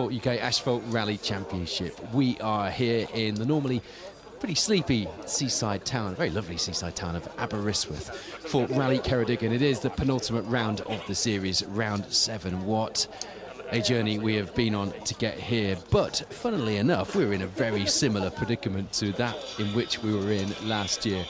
Motorsport UK Asphalt Rally Championship. We are here in the normally pretty sleepy seaside town, very lovely seaside town of Aberystwyth for Rally Ceredigion. It is the penultimate round of the series, round 7. What a journey we have been on to get here, but funnily enough we're in a very similar predicament to that in which we were in last year.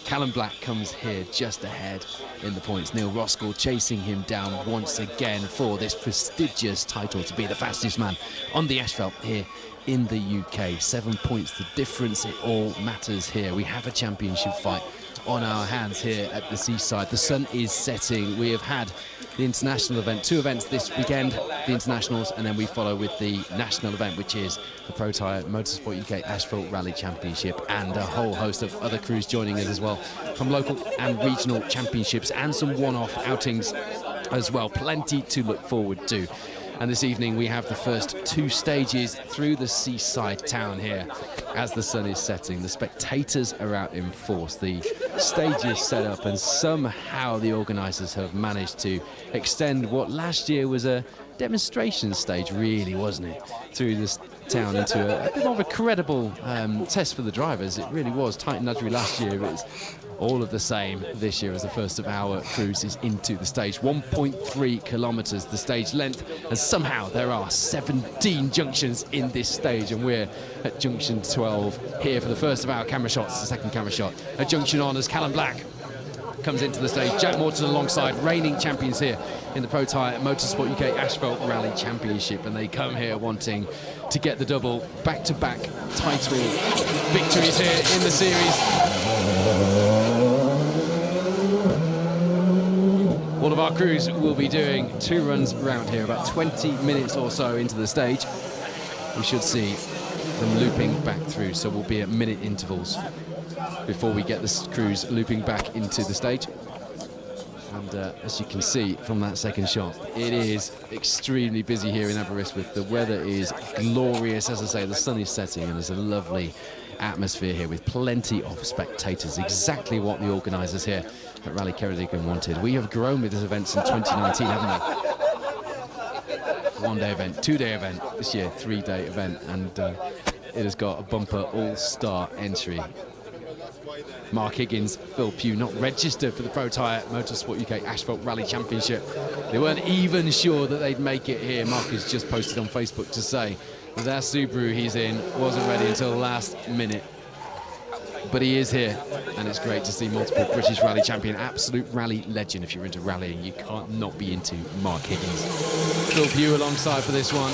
Callum Black comes here just ahead in the points. Neil Roskell chasing him down once again for this prestigious title to be the fastest man on the asphalt here in the UK. 7 points the difference, it all matters here. We have a championship fight on our hands here at the seaside. The sun is setting. We have had the international event, 2 events this weekend, the internationals, and then we follow with the national event, which is the Protyre Motorsport UK Asphalt Rally Championship, and a whole host of other crews joining us as well from local and regional championships and some one-off outings as well. Plenty to look forward to. And this evening we have the first 2 stages through the seaside town here as the sun is setting. The spectators are out in force. The stage is set up, and somehow the organisers have managed to extend what last year was a demonstration stage, really, wasn't it, through this town into a bit more of a credible test for the drivers. It really was tight and nudgery last year. It was all of the same this year as the first of our cruises into the stage. 1.3 kilometres the stage length, and somehow there are 17 junctions in this stage, and we're at junction 12 here for the first of our camera shots. The second camera shot at junction on as Callum Black comes into the stage. Jack Morton alongside reigning champions here in the Protyre Motorsport UK Asphalt Rally Championship, and they come here wanting to get the double back-to-back title victories here in the series. All of our crews will be doing 2 runs around here, about 20 minutes or so into the stage. We should see them looping back through, so we'll be at minute intervals before we get the crews looping back into the stage. And as you can see from that second shot, it is extremely busy here in Aberystwyth. The weather is glorious, as I say, the sun is setting, and there's a lovely atmosphere here with plenty of spectators. Exactly what the organisers here at Rally Ceredigion wanted. We have grown with this event since 2019, haven't we? 1-day event, 2-day event, this year 3-day event, and it has got a bumper all-star entry. Mark Higgins, Phil Pugh not registered for the Protyre Motorsport UK Asphalt Rally Championship. They weren't even sure that they'd make it here. Mark has just posted on Facebook to say that our Subaru he's in wasn't ready until the last minute. But he is here, and it's great to see multiple British rally champion, absolute rally legend. If you're into rallying, you can't not be into Mark Higgins. Phil Pugh alongside for this one.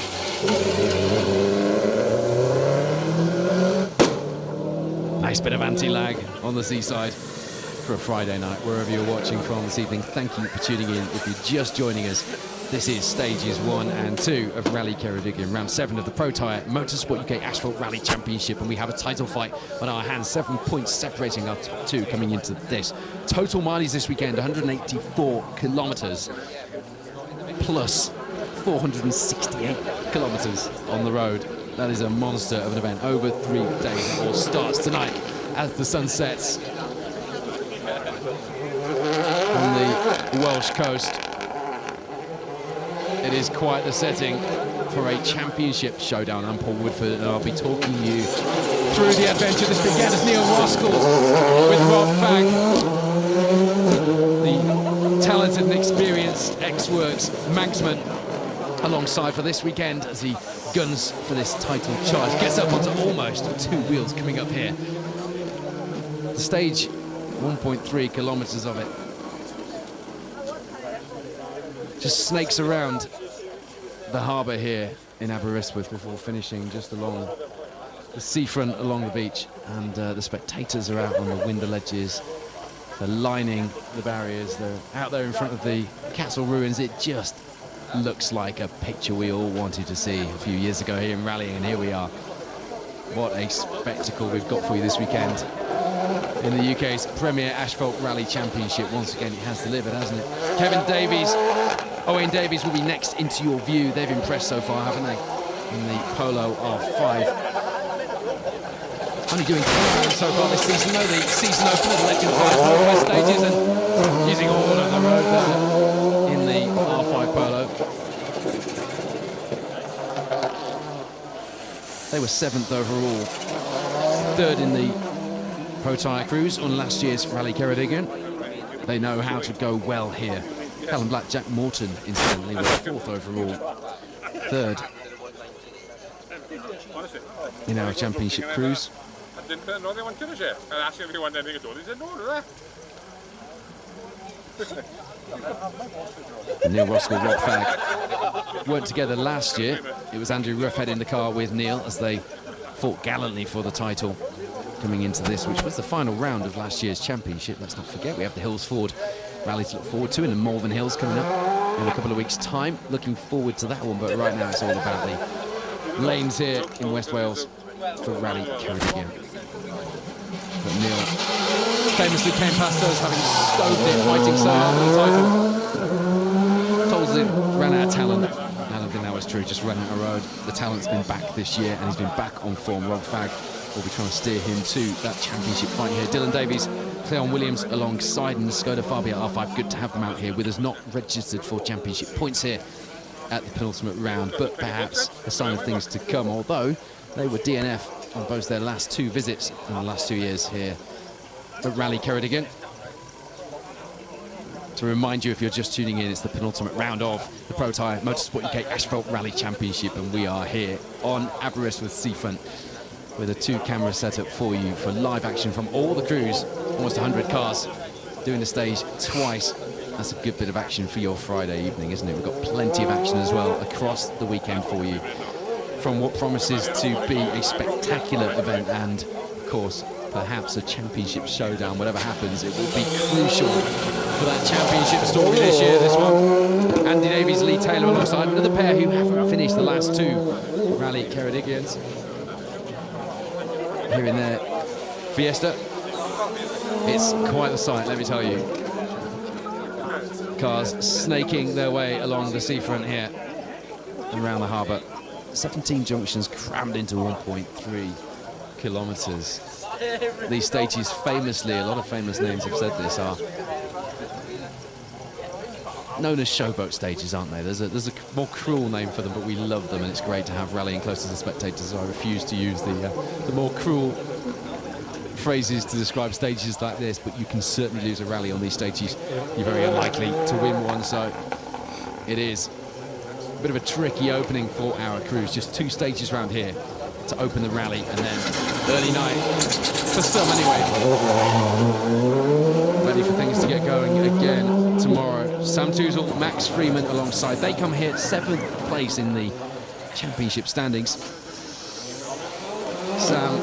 Nice bit of anti-lag on the seaside for a Friday night, wherever you're watching from this evening. Thank you for tuning in. If you're just joining us, this is stages 1 and 2 of Rally Ceredigion, round 7 of the Protyre Motorsport UK Asphalt Rally Championship, and we have a title fight on our hands. 7 points separating our top 2 coming into this. Total mileage this weekend, 184 kilometres, plus 468 kilometres on the road. That is a monster of an event over 3 days. It all starts tonight as the sun sets on the Welsh coast. It is quite the setting for a championship showdown. I'm Paul Woodford, and I'll be talking you through the adventure this weekend as Neil Roskell with Rob Fagg, the talented and experienced ex-Works Manxman, alongside for this weekend as he guns for this title charge. Gets up onto almost 2 wheels coming up here. The stage, 1.3 kilometres of it. just snakes around the harbour here in Aberystwyth before finishing just along the seafront along the beach. And the spectators are out on the window ledges. They're lining the barriers. They're out there in front of the castle ruins. It just looks like a picture we all wanted to see a few years ago here in Rally, and here we are. What a spectacle we've got for you this weekend in the UK's premier Asphalt Rally Championship. Once again, it has delivered, hasn't it? Kevin Davies, Owen Davies will be next into your view. They've impressed so far, haven't they? In the Polo R5. Only doing 3 rounds so far this season, though. The season opener, the Legend 5 Northwest stages, and using all of the road there in the R5 Polo. They were 7th overall, 3rd in the Protyre Cruise on last year's Rally Ceredigion. They know how to go well here. Callum Black, Jack Morton, incidentally, were 4th overall, 3rd in our championship cruise. Neil Roskell, Rob Fagg weren't together last year. It was Andrew Ruffhead in the car with Neil as they fought gallantly for the title coming into this, which was the final round of last year's championship. Let's not forget we have the Hills Ford Rally to look forward to, and the Malvern Hills coming up in a couple of weeks' time. Looking forward to that one, but right now it's all about the lanes here in West Wales for Rally Ceredigion. But Neil famously came past us, having stoved it, fighting so hard for the title. Told us it ran out of talent. I don't think that was true, just ran out of road. The talent's been back this year, and he's been back on form. Rob Fagg will be trying to steer him to that championship fight here. Dylan Davies, Cleon Williams alongside, and Skoda Fabia R5. Good to have them out here with us, not registered for championship points here at the penultimate round, but perhaps a sign of things to come, although they were DNF on both their last 2 visits in the last 2 years here at Rally Ceredigion. To remind you, if you're just tuning in, it's the penultimate round of the Protyre Motorsport UK Asphalt Rally Championship, and we are here on Aberystwyth Seafront with a 2-camera setup for you for live action from all the crews, almost 100 cars doing the stage twice. That's a good bit of action for your Friday evening, isn't it? We've got plenty of action as well across the weekend for you, from what promises to be a spectacular event and, of course, perhaps a championship showdown. Whatever happens, it will be crucial for that championship story this year, this one. Andy Davies, Lee Taylor alongside another pair who haven't finished the last 2 Rally Ceredigions. Here in their Fiesta. It's quite the sight, let me tell you. Cars snaking their way along the seafront here and around the harbour. 17 junctions crammed into 1.3 kilometres. These stages famously, a lot of famous names have said this, are known as showboat stages, aren't they? There's a more cruel name for them, but we love them, and it's great to have rallying close to the spectators. So I refuse to use the more cruel phrases to describe stages like this, but you can certainly lose a rally on these stages. You're very unlikely to win one, so it is a bit of a tricky opening for our crews. Just 2 stages round here to open the rally, and then early night, for some anyway. Ready for things to get going again tomorrow. Sam Toozle, Max Freeman alongside. They come here 7th place in the championship standings. Sam,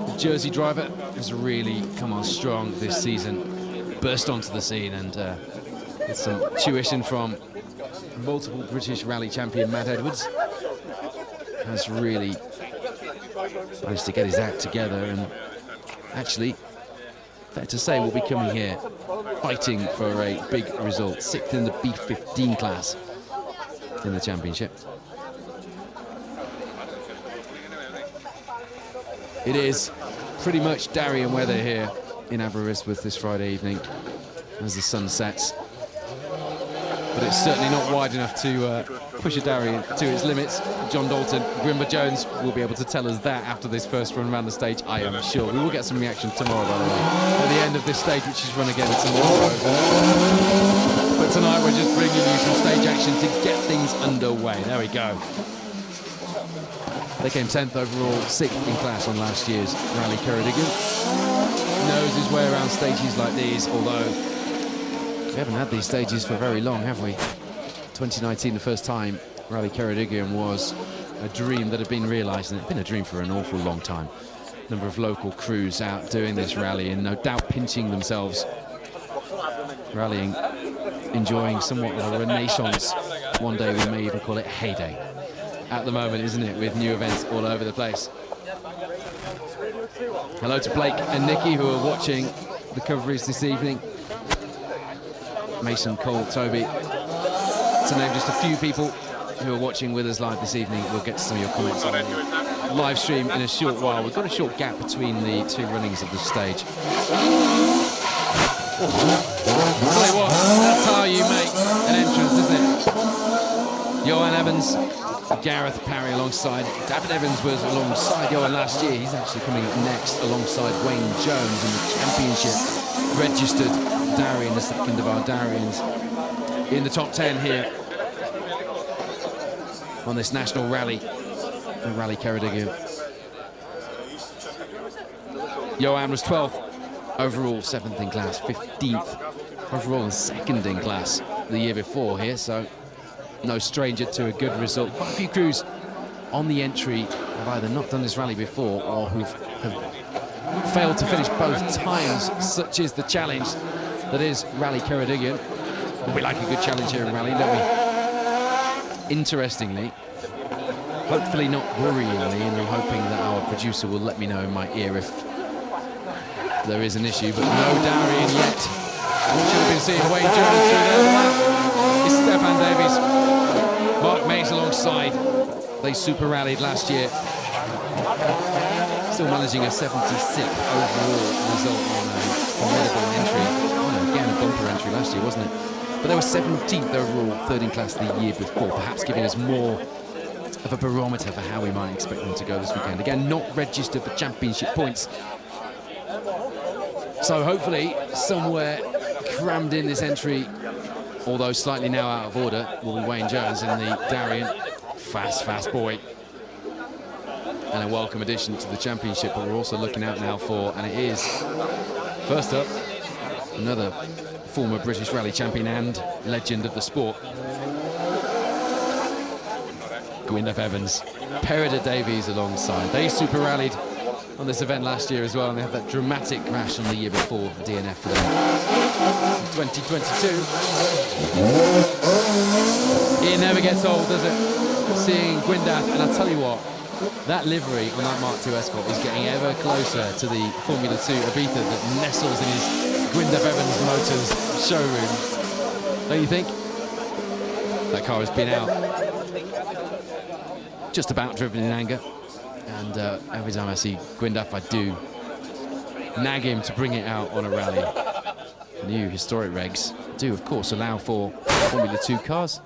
the Jersey driver, has really come on strong this season. Burst onto the scene, and with some tuition from multiple British rally champion Matt Edwards, has really managed to get his act together, and actually, fair to say, will be coming here fighting for a big result. 6th in the B15 class in the championship. It is pretty much Darien weather here in Aberystwyth this Friday evening as the sun sets. But it's certainly not wide enough to push a Darien to its limits. John Dalton, Grimber Jones will be able to tell us that after this first run around the stage, I am sure. We will get some reaction tomorrow, by the way, at the end of this stage, which is run again tomorrow. But tonight we're just bringing you some stage action to get things underway. There we go. They came 10th overall, 6th in class on last year's Rally Ceredigion. Knows his way around stages like these, although we haven't had these stages for very long, have we? 2019, the first time Rally Ceredigion was a dream that had been realised, and it's been a dream for an awful long time. Number of local crews out doing this rally and no doubt pinching themselves, rallying, enjoying somewhat of a renaissance. One day we may even call it heyday at the moment, isn't it, with new events all over the place. Hello to Blake and Nikki, who are watching the coverage this evening. Mason, Cole, Toby, to name just a few people who are watching with us live this evening. We'll get to some of your comments on the live stream in a short while. We've got a short gap between the two runnings of the stage. Tell you what, that's how you make an entrance, isn't it? Johan Evans, Gareth Parry alongside. David Evans was alongside Johan last year. He's actually coming up next alongside Wayne Jones in the championship. Registered Darien, the second of our Darians, in the top 10 here on this national rally, the Rally Ceredigion. Johan was 12th overall, 7th in class, 15th overall and 2nd in class the year before here, so no stranger to a good result. Quite a few crews on the entry have either not done this rally before or have failed to finish both times. Such is the challenge that is Rally Ceredigion. We like a good challenge here in rally, don't we? Interestingly, hopefully not worryingly, and I'm hoping that our producer will let me know in my ear if there is an issue, but no Darien yet. Should have been seeing Wayne Jones through there. It's Stefan Davies. Mark Mays alongside. They super rallied last year. Still managing a 76th overall result on a formidable entry. Oh, again, a bumper entry last year, wasn't it? But they were 17th overall, 3rd in class the year before, perhaps giving us more of a barometer for how we might expect them to go this weekend. Again, not registered for championship points. So hopefully somewhere crammed in this entry, although slightly now out of order, will be Wayne Jones in the Darien. Fast boy. And a welcome addition to the championship, but we're also looking out now for, and it is, first up, another former British rally champion and legend of the sport, Gwyneth Evans. Perida Davies alongside. They super rallied on this event last year as well, and they had that dramatic crash on the year before, DNF for them. 2022. It never gets old, does it? Seeing Gwyneth, and I'll tell you what, that livery on that Mark II Asphalt is getting ever closer to the Formula 2 Ibiza that nestles in his Gwyneth Evans Motors showroom. Don't you think? That car has been out, just about driven in anger. And every time I see Gwyneth, I do nag him to bring it out on a rally. The new historic regs do, of course, allow for Formula 2 cars.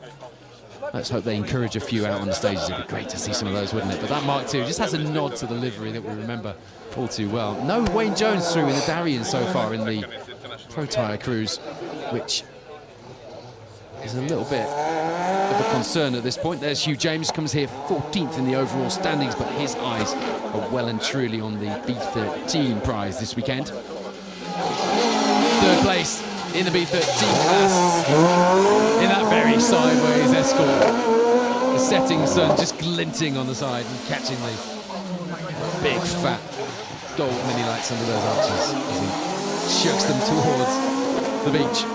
Let's hope they encourage a few out on the stages. It'd be great to see some of those, wouldn't it? But that Mark II just has a nod to the livery that we remember all too well. No Wayne Jones through in the Darien so far in the Protyre cruise, which is a little bit of a concern at this point. There's Hugh James, comes here 14th in the overall standings, but his eyes are well and truly on the B13 prize this weekend. 3rd place in the B13 class, in that very sideways escort. The setting sun just glinting on the side and catching the big fat gold mini lights under those arches as he chucks them towards the beach.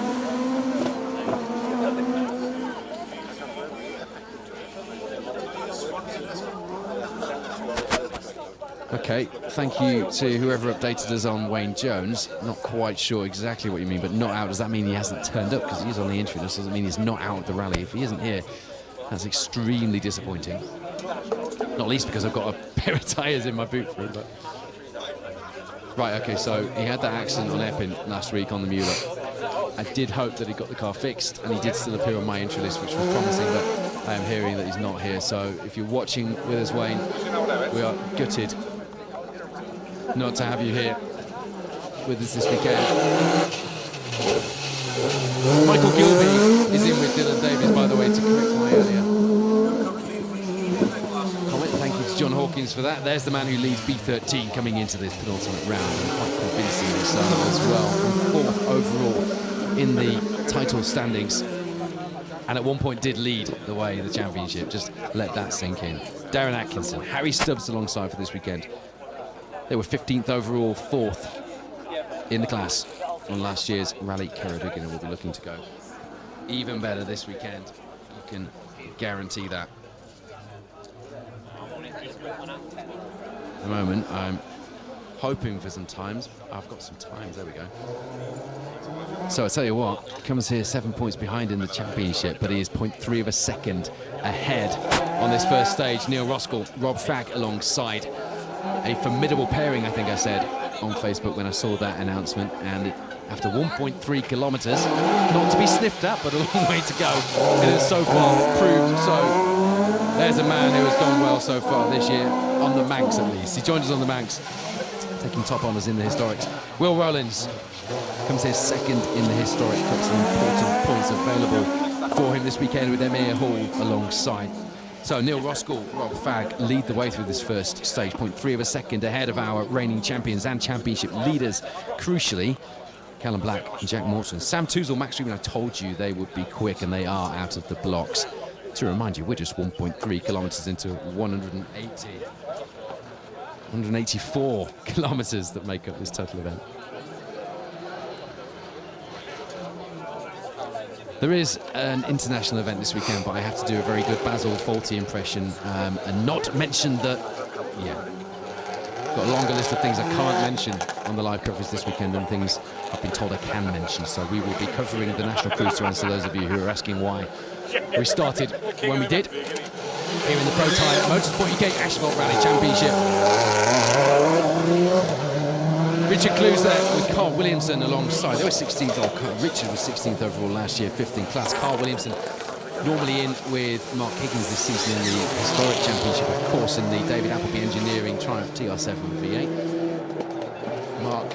Okay, thank you to whoever updated us on Wayne Jones. Not quite sure exactly what you mean, but not out. Does that mean he hasn't turned up? Because he's on the entry list, doesn't mean he's not out of the rally. If he isn't here, that's extremely disappointing. Not least because I've got a pair of tyres in my boot for him. But... Right, okay, so he had that accident on Epping last week on the Mueller. I did hope that he got the car fixed, and he did still appear on my entry list, which was promising, but I am hearing that he's not here. So if you're watching with us, Wayne, we are gutted not to have you here with us this weekend. Michael Gilby is in with Dylan Davies, by the way, to correct my earlier comment. Thank you to John Hawkins for that. There's the man who leads B13 coming into this penultimate round, and quite convincingly so as well, from 4th overall in the title standings. and at one point did lead the way in the championship. Just let that sink in. Darren Atkinson, Harry Stubbs alongside for this weekend. They were 15th overall, 4th in the class on last year's Rally Ceredigion, and will be looking to go even better this weekend. You can guarantee that. At the moment, I'm hoping for some times. I've got some times, there we go. So I tell you what, comes here 7 points behind in the championship, but he is 0.3 of a second ahead on this first stage. Neil Roskell, Rob Fagg alongside. A formidable pairing, I think I said on Facebook when I saw that announcement. And after 1.3 kilometres, not to be sniffed at, but a long way to go. It has so far proved so. There's a man who has gone well so far this year, on the Manx at least. He joined us on the Manx, taking top honours in the Historics. Will Rowlands comes here second in the Historic Cup. Some important points available for him this weekend with Emir Hall alongside. So Neil Roskell, Rob Fagg lead the way through this first stage, 0.3 of a second ahead of our reigning champions and championship leaders. Crucially, Callum Black and Jack Morton. Sam Toozle, Max Rubin, I told you they would be quick, and they are out of the blocks. To remind you, we're just 1.3 kilometres into 184 kilometres that make up this total event. There is an international event this weekend, but I have to do a very good Basil Fawlty impression and not mention that, got a longer list of things I can't mention on the live coverage this weekend than things I've been told I can mention. So we will be covering the national cruise to answer those of you who are asking why we started when we did. Here in the Protyre Motorsport UK Asphalt Rally Championship. Richard Clues there with Carl Williamson alongside. They were 16th, Richard was 16th overall last year, 5th in class. Carl Williamson normally in with Mark Higgins this season in the Historic Championship, of course, in the David Appleby Engineering Triumph TR7 V8. Mark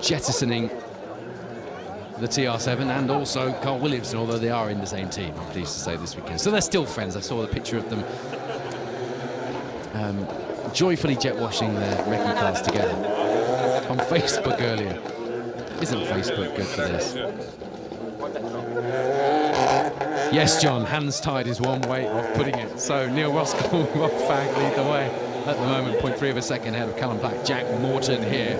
jettisoning the TR7, and also Carl Williamson, although they are in the same team, I'm pleased to say, this weekend. So they're still friends. I saw the picture of them joyfully jet washing their recce cars together on Facebook earlier. Isn't Facebook good for this? Yes, John, hands tied is one way of putting it. So Neil Roskell, Rob Fagg lead the way at the moment, 0.3 of a second ahead of Callum Black. Jack Morton here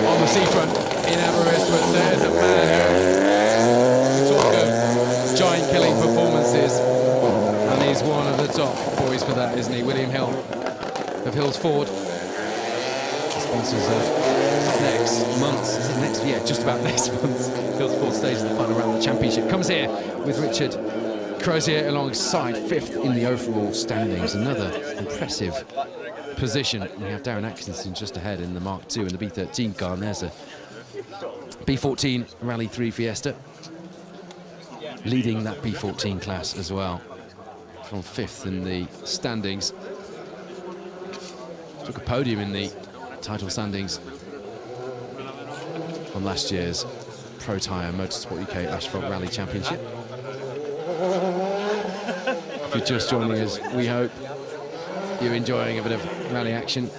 on the seafront in Aberystwyth. There's a man who talk of giant-killing performances, and he's one of the top boys for that, isn't he? William Hill of Hills Ford. Sponsors next month. Is it next? Yeah, just about next month. Hills Ford stages the final round of the championship. Comes here with Richard Crozier alongside 5th in the overall standings. Another impressive position. We have Darren Atkinson just ahead in the Mark II and the B13 car, and there's a B14 Rally 3 Fiesta leading that B14 class as well, from 5th in the standings. Took a podium in the title standings on last year's Protyre Motorsport UK Asphalt Rally Championship. If you're just joining us, we hope you're enjoying a bit of rally action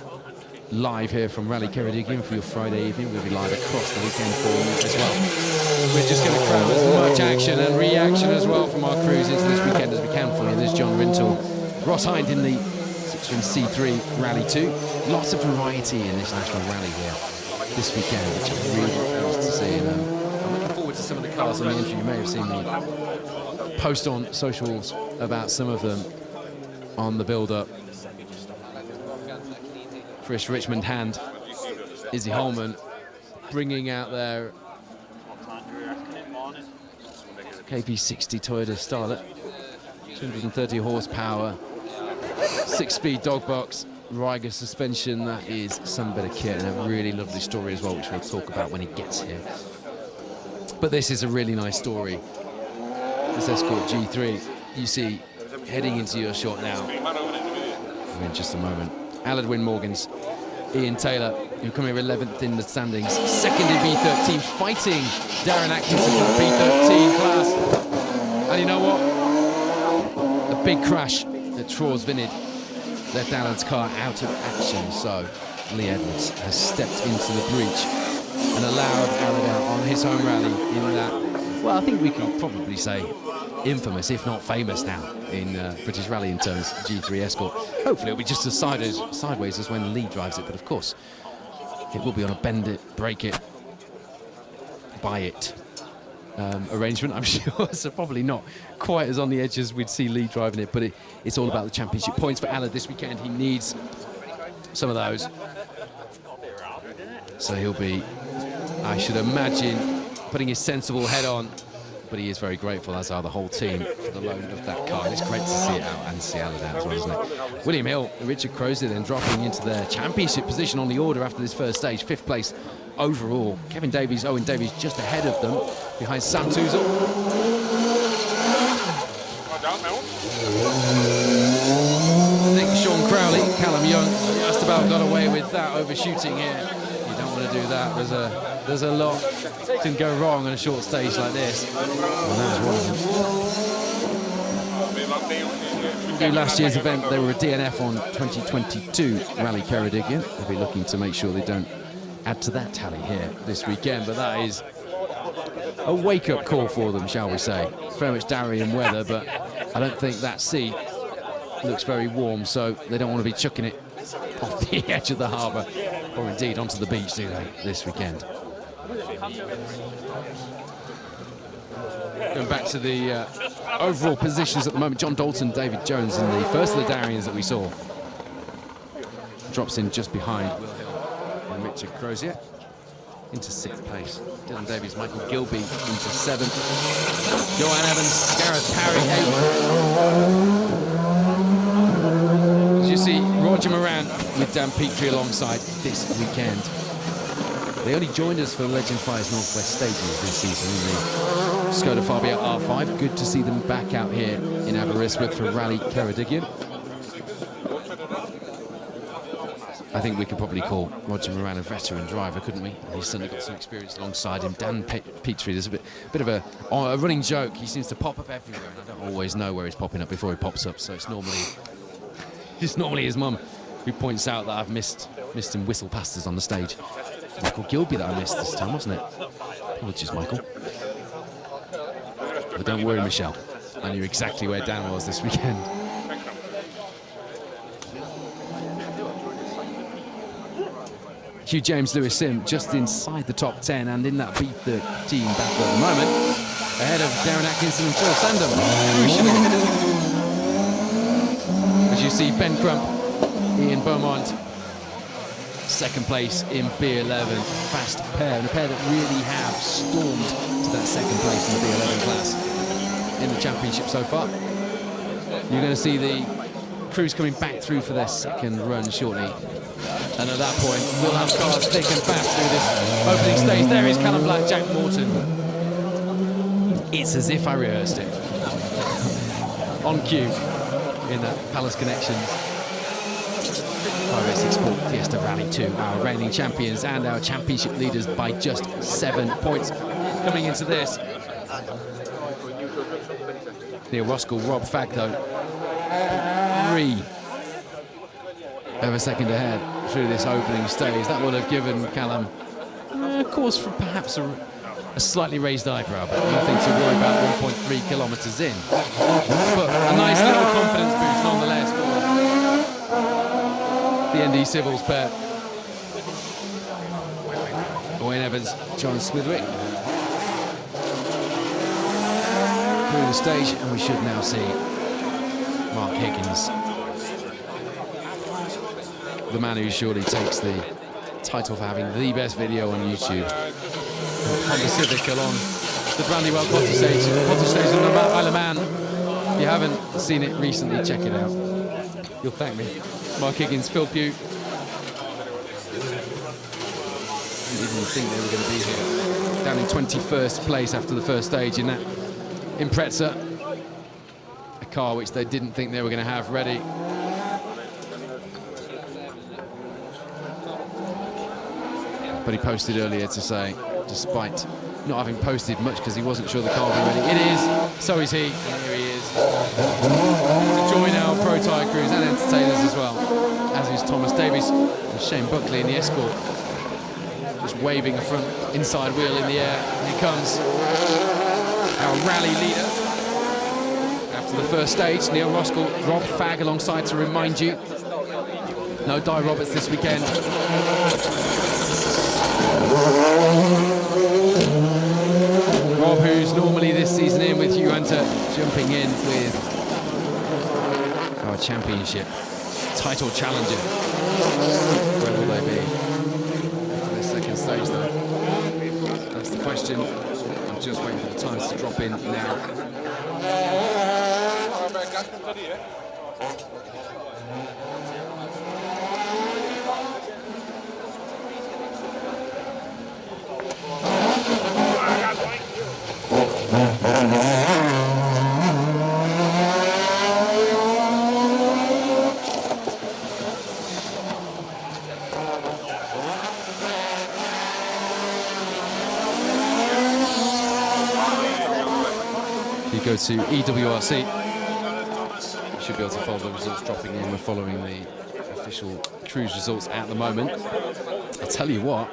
live here from Rally Ceredigion for your Friday evening. We'll be live across the weekend for you as well. We're just going to cram as much action and reaction as well from our crews into this weekend as we can for you. There's John Rintoul, Ross Hind in the Citroen C3 Rally 2. Lots of variety in this national rally here this weekend, which I'm really pleased to see. And I'm looking forward to some of the cars on the entry. You may have seen me post on socials about some of them on the build-up. Chris Richmond Hand, Izzy Holman bringing out their KP60 Toyota Starlet, 230 horsepower, 6-speed dog box, Riger suspension. That is some bit of kit, and a really lovely story as well, which we'll talk about when he gets here. But this is a really nice story. This Escort G3 you see heading into your shot now in just a moment. Aladwin Morgans, Ian Taylor, who come here 11th in the standings, 2nd in B13, fighting Darren Atkinson for the B13 class. And you know what? A big crash at Traws Vineyard left Alan's car out of action, so Lee Edwards has stepped into the breach and allowed Alan out on his home rally in that well, I think we can probably say infamous, if not famous now, in British Rally in terms of G3 Escort. Hopefully it'll be just as sideways as when Lee drives it, but of course it will be on a bend it, break it, buy it arrangement, I'm sure. So probably not quite as on the edge as we'd see Lee driving it, but it's all about the championship points for Alla this weekend. He needs some of those. So he'll be, I should imagine, putting his sensible head on, but he is very grateful, as are the whole team, for the loan of that car. It's great to see it out and see Alla down as well, isn't it? William Hill, Richard Crozier then dropping into their championship position on the order after this first stage, 5th place overall. Kevin Davies, Owen Davies just ahead of them, behind Sam Touzle. I think Sean Crowley, Callum Young, just about got away with that overshooting here. You don't want to do that. There's a lot can go wrong on a short stage like this. And that was one of them. Last year's event, they were a DNF on 2022 Rally Ceredigion. They'll be looking to make sure they don't add to that tally here this weekend, but that is a wake-up call for them, shall we say. Very much Darien weather, but I don't think that sea looks very warm, so they don't want to be chucking it off the edge of the harbour, or indeed onto the beach, do they, this weekend? Going back to the overall positions at the moment, John Dalton, David Jones in the first of the Dariens that we saw. Drops in just behind Will Hill and Richard Crozier into 6th place. Dylan Davies, Michael Gilby into 7th. Joanne Evans, Gareth Parry 8th. As you see, Roger Moran with Dan Petrie alongside this weekend. They only joined us for the Legend Fires Northwest stages this season in the Skoda Fabia R5. Good to see them back out here in Aberystwyth for Rally Ceredigion. I think we could probably call Roger Moran a veteran driver, couldn't we? He's certainly got some experience alongside him. Dan Petrie, there's a bit of a running joke. He seems to pop up everywhere, and I don't always know where he's popping up before he pops up. So it's normally his mum who points out that I've missed him whistle past us on the stage. Michael Gilby that I missed this time, wasn't it? Apologies, Michael. But don't worry, Michelle. I knew exactly where Dan was this weekend. Hugh James, Lewis Sim just inside the top 10 and in that B13 battle at the moment, ahead of Darren Atkinson and Phil Sandham. Crucially. As you see, Ben Crump, Ian Beaumont, 2nd place in B11. Fast pair, and a pair that really have stormed to that 2nd place in the B11 class in the championship so far. You're going to see the crews coming back through for their 2nd run shortly. And at that point, we'll have cars thick and fast through this opening stage. There is Callum Black, Jack Morton. It's as if I rehearsed it. On cue in that Palace Connections 586 Sport Fiesta Rally 2. Our reigning champions and our championship leaders by just 7 points. Coming into this, Neil Roskell, Rob Fagg though, 3 of a second ahead through this opening stage. That would have given Callum cause for perhaps a slightly raised eyebrow, but nothing to worry about 1.3 kilometres in. But a nice little confidence boost nonetheless for the ND Civils pair. Owen Evans, John Smithwick through the stage, and we should now see Mark Higgins, the man who surely takes the title for having the best video on YouTube. Honda Civic along the Brandywell Cottage Stage on the Isle of Man. If you haven't seen it recently, check it out. You'll thank me. Mark Higgins, Phil Pugh. Didn't even think they were going to be here. Down in 21st place after the first stage in that Impreza. A car which they didn't think they were going to have ready. But he posted earlier to say, despite not having posted much because he wasn't sure the car would be ready. It is, so is he, and here he is. To join our Protyre crews and entertainers as well, as is Thomas Davies and Shane Buckley in the Escort. Just waving a front inside wheel in the air. Here he comes. our rally leader. After the first stage, Neil Roskell, Rob Fagg alongside to remind you. No Di Roberts this weekend. Rob, who's normally this season in with Hugh Hunter, jumping in with our championship title challenger. Where will they be after this second stage, though? That's the question. I'm just waiting for the times to drop in now. Go to EWRC. You should be able to follow the results dropping in. We're following the official cruise results at the moment. I tell you what,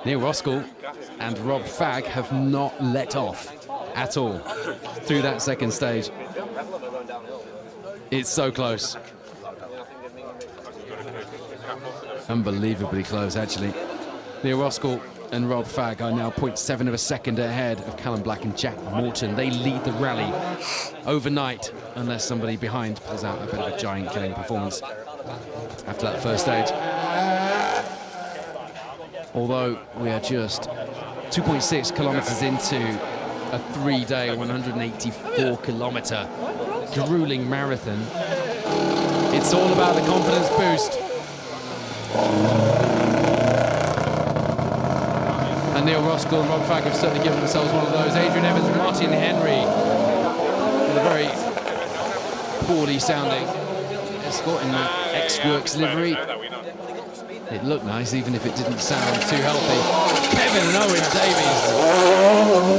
Neil Roskell and Rob Fagg have not let off at all through that second stage. It's so close. Unbelievably close, actually. Neil Roskell and Rob Fagg are now 0.7 of a second ahead of Callum Black and Jack Morton. They lead the rally overnight, unless somebody behind pulls out a bit of a giant-killing performance after that first stage. Although we are just 2.6 kilometres into a 3-day, 184-kilometre grueling marathon, it's all about the confidence boost. And Neil Roskell and Rob Fagg have certainly given themselves one of those. Adrian Evans and Martin Henry with a very poorly sounding escort in the X-Works livery. It looked nice, even if it didn't sound too healthy. Kevin and Owen Davies,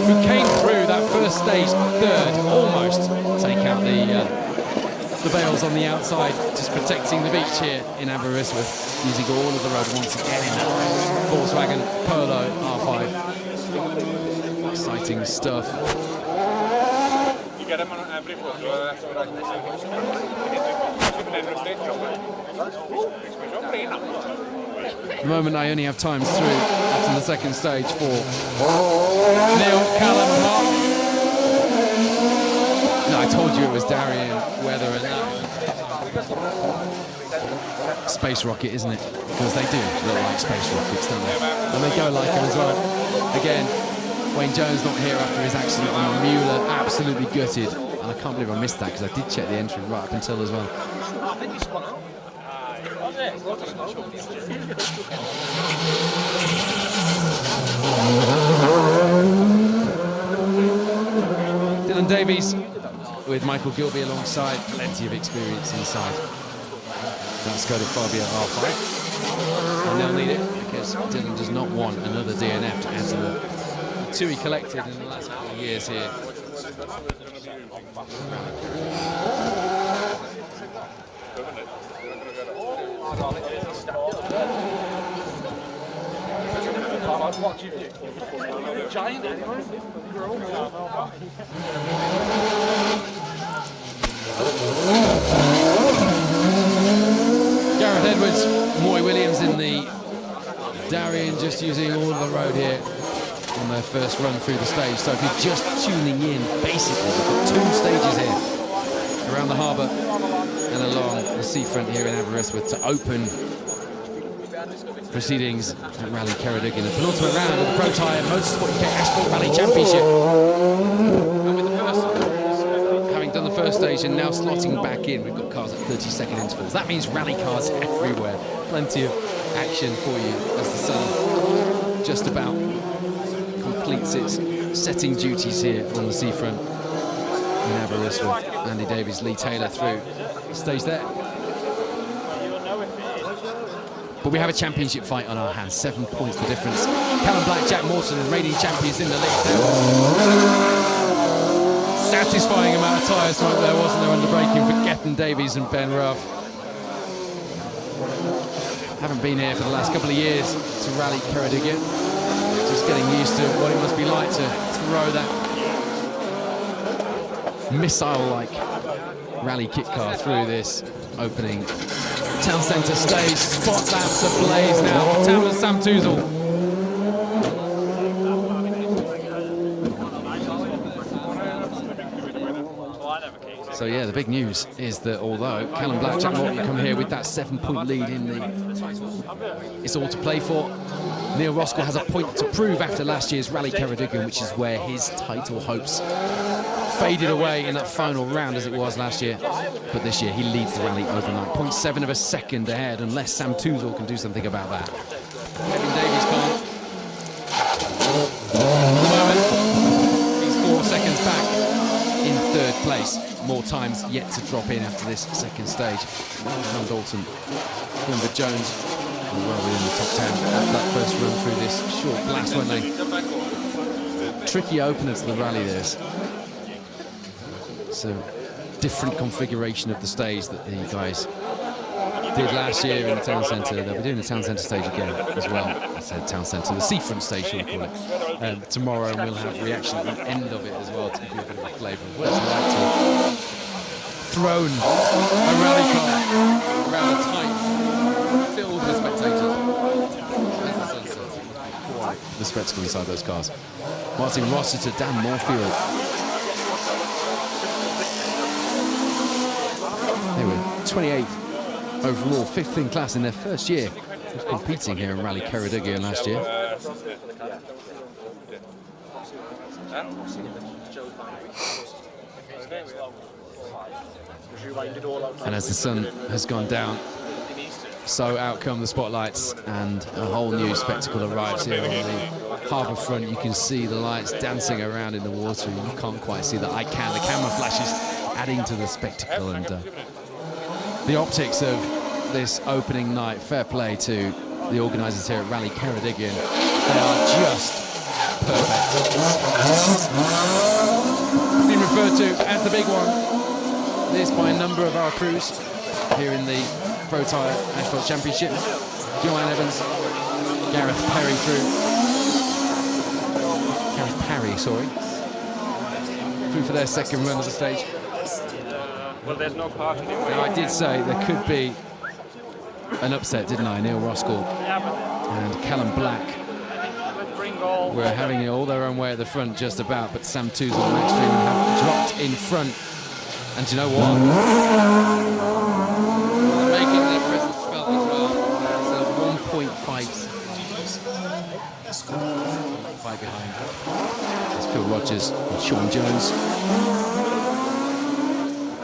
who came through that first stage third, almost take out the veils on the outside, just protecting the beach here in Aberystwyth, using all of the road once again in that Volkswagen Polo R5. Exciting stuff. At the moment, I only have times through after the second stage for Neil, Callum, Mark. No, I told you it was Darian, Weather, and that. Space rocket, isn't it? Because they do look like space rockets, don't they? And they go like them as well. Again, Wayne Jones not here after his accident on Mueller, absolutely gutted. And I can't believe I missed that because I did check the entry right up until as well. Dylan Davies with Michael Gilby alongside, plenty of experience inside. That's go to Fabio R5. And they'll need it because Dylan does not want another DNF to add to the two he collected in the last couple of years here. Giant Gareth Edwards, Moy Williams in the Darien, just using all of the road here on their first run through the stage. So if you're just tuning in, basically we've got two stages here around the harbour and along the seafront here in Aberystwyth to open proceedings at Rally Ceredigion, a penultimate round of the Protyre Motorsport UK Asphalt Rally Championship. And with the first, having done the first stage and now slotting back in, we've got cars at 30-second intervals. That means rally cars everywhere. Plenty of action for you as the sun just about completes its setting duties here on the seafront in Aberystwyth. Andy Davies, Lee Taylor through stage there. But we have a championship fight on our hands, 7 points the difference. Callum Black, Jack Morton, and reigning champions in the lead. Satisfying amount of tyre smoke there, wasn't there, under braking for Gethin Davies and Ben Ruff. Haven't been here for the last couple of years to Rally Ceredigion. Just getting used to what it must be like to throw that missile-like rally kit car through this opening town centre stage. Spot lamps ablaze now for Tam and Sam Toozle. So yeah, the big news is that although Callum Black, Jack Morton come here with that 7-point lead in the title, it's all to play for. Neil Roskell has a point to prove after last year's Rally Ceredigion, which is where his title hopes faded away in that final round as it was last year. But this year he leads the rally overnight, 0.7 of a second ahead, unless Sam Toozle can do something about that. Kevin Davies can't. At the moment, he's 4 seconds back in third place. More times yet to drop in after this second stage. Tom Dalton, Grimber Jones, well within the top 10 at that first run through this short blast, weren't they? Tricky opener to the rally, this. So different configuration of the stage that the guys did last year in the town centre. They'll be doing the town centre stage again as well. I said town centre, the seafront stage, we'll call it, tomorrow, and we'll have reaction at the end of it as well to give you a bit of a flavour of what it's like to have thrown a rally car around a tight, filled with spectators. Quite the spectacle inside those cars. Martin Rossiter, Dan Moorfield. They were 28th overall, 5th in class in their first year of competing here in Rally Ceredigion last year. And as the sun has gone down, so out come the spotlights, and a whole new spectacle arrives here on the harbour front. You can see the lights dancing around in the water. You can't quite see that. I can. The camera flashes adding to the spectacle, and the optics of this opening night. Fair play to the organisers here at Rally Ceredigion. They are just perfect. Been referred to as the big one. This by a number of our crews here in the Protyre Asphalt Championship. Joanne Evans, Gareth Parry through for their second run of the stage. Well, there's no parking. Now, I did say there could be an upset, didn't I? Neil Roskell and Callum Black were having it all their own way at the front just about, but Sam Toozle and Max Freeman have dropped in front. And do you know what? They're making their presence felt as well. So 1.5 behind. There's Phil Rogers and Sean Jones.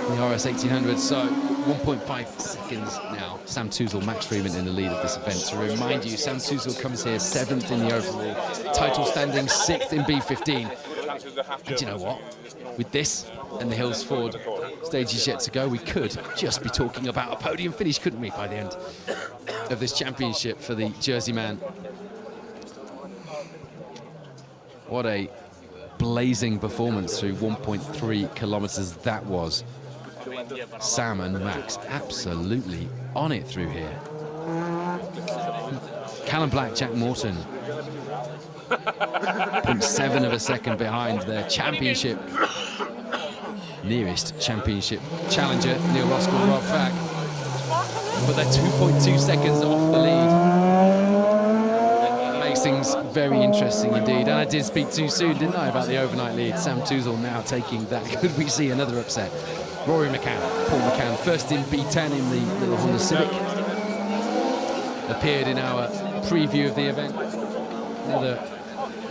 The RS 1800, so 1.5 seconds now. Sam Toozle, Max Freeman in the lead of this event. To remind you, Sam Toozle comes here 7th in the overall, title standing 6th in B15. And you know what? With this and the Hills Ford stages yet to go, we could just be talking about a podium finish, couldn't we, by the end of this championship for the Jersey man. What a blazing performance through 1.3 kilometres that was. Sam and Max absolutely on it through here. Callum Black, Jack Morton, 0.7 of a second behind their championship, nearest championship challenger, Neil Roskell, Rob Fack. But they're 2.2 seconds off the lead. Makes things very interesting indeed. And I did speak too soon, didn't I, about the overnight lead. Sam Toozle now taking that. Could we see another upset? Rory McCann, Paul McCann, first in B10 in the little Honda Civic. Appeared in our preview of the event. Another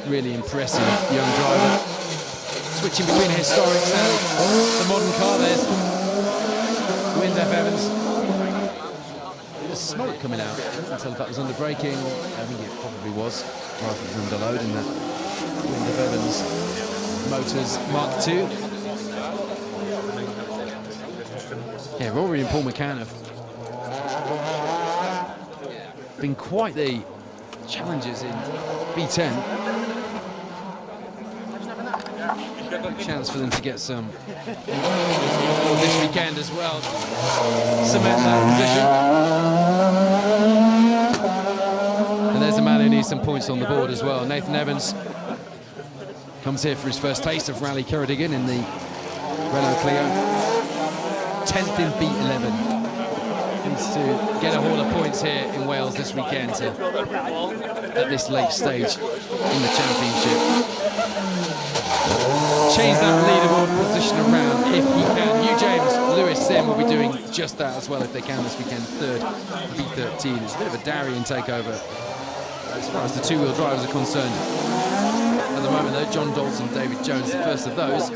really impressive young driver. Switching between historics and the modern car. There's Wyndham Evans. There's smoke coming out. I can't tell if that was under braking, or I think it probably was, rather than under load in that Wyndham Evans Motors Mark II. Yeah, Rory and Paul McCann have been quite the challengers in B10. Good chance for them to get some this weekend as well. Cement that position. And there's a man who needs some points on the board as well. Nathan Evans comes here for his first taste of Rally Ceredigion in the Renault Clio. 10th in beat 11. Needs to get a haul of points here in Wales this weekend at this late stage in the championship. Change that leaderboard position around if he can. Hugh James, Lewis Sim will be doing just that as well if they can this weekend. 3rd, B13. It's a bit of a Darien takeover as far as the two-wheel drivers are concerned. At the moment, though, John Dalton, David Jones, the first of those.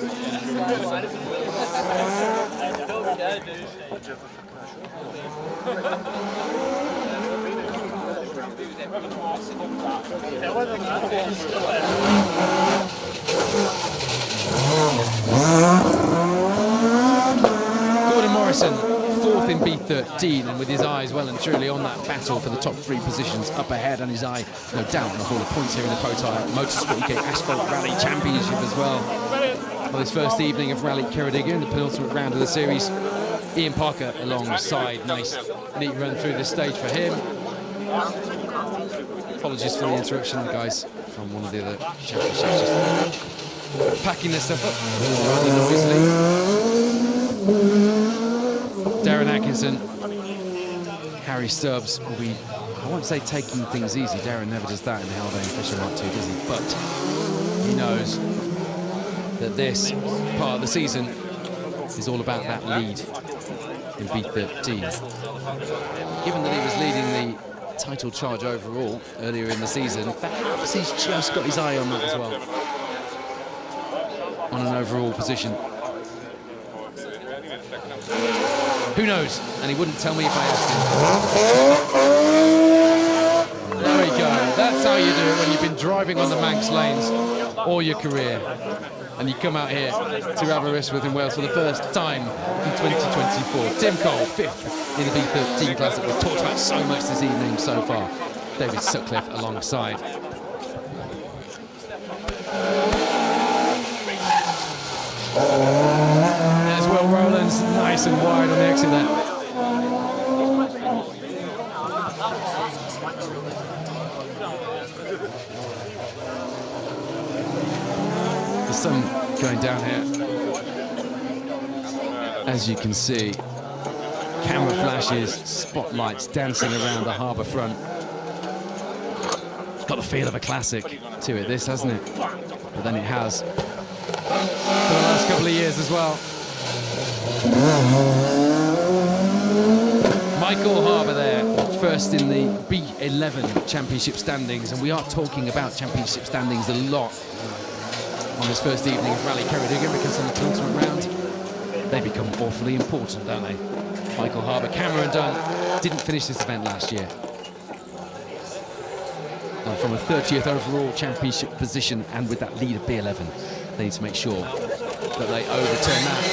Gordon Morrison, 4th in B13, and with his eyes well and truly on that battle for the top 3 positions up ahead, and his eye, no doubt, on a haul of points here in the Protyre Motorsport UK Asphalt Rally Championship as well. On this first evening of Rally Ceredigion, the penultimate round of the series. Ian Parker alongside. Nice, neat run through this stage for him. Apologies for the interruption, the guys from one of the other championships just packing their stuff up rather noisily. Darren Atkinson, Harry Stubbs will be, I won't say taking things easy. Darren never does that in the Haldane Fisher Mark II, does he? But he knows that this part of the season is all about that lead in B13. Given that he was leading the title charge overall earlier in the season, perhaps he's just got his eye on that as well, on an overall position. Who knows? And he wouldn't tell me if I asked him. There we go. That's how you do it when you've been driving on the Manx lanes all your career. And you come out here to Aberystwyth in Wales for the first time in 2024. Tim Cole, 5th in the B13 class that we've talked about so much this evening so far. David Sutcliffe alongside. There's Will Rowlands, nice and wide on the exit there. The sun going down here, as you can see. Camera flashes, spotlights dancing around the harbour front. It's got the feel of a classic to it, this, hasn't it? But then it has for the last couple of years as well. Michael Harbour there, first in the B11 championship standings, and we are talking about championship standings a lot on this first evening of Rally Ceredigion, because in the penultimate round they become awfully important, don't they? Michael Harbour, Cameron Dunn didn't finish this event last year, and from a 30th overall championship position and with that lead of B11, they need to make sure that they overturn that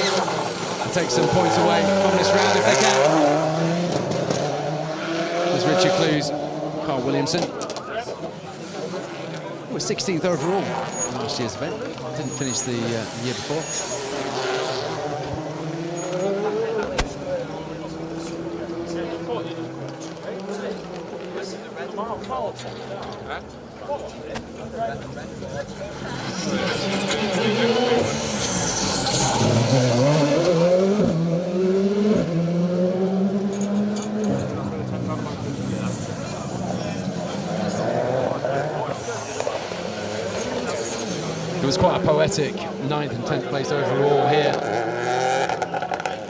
and take some points away from this round if they can. There's Richard Clues, Carl Williamson, who was 16th overall in last year's event, didn't finish the year before. It was quite a poetic 9th and 10th place overall here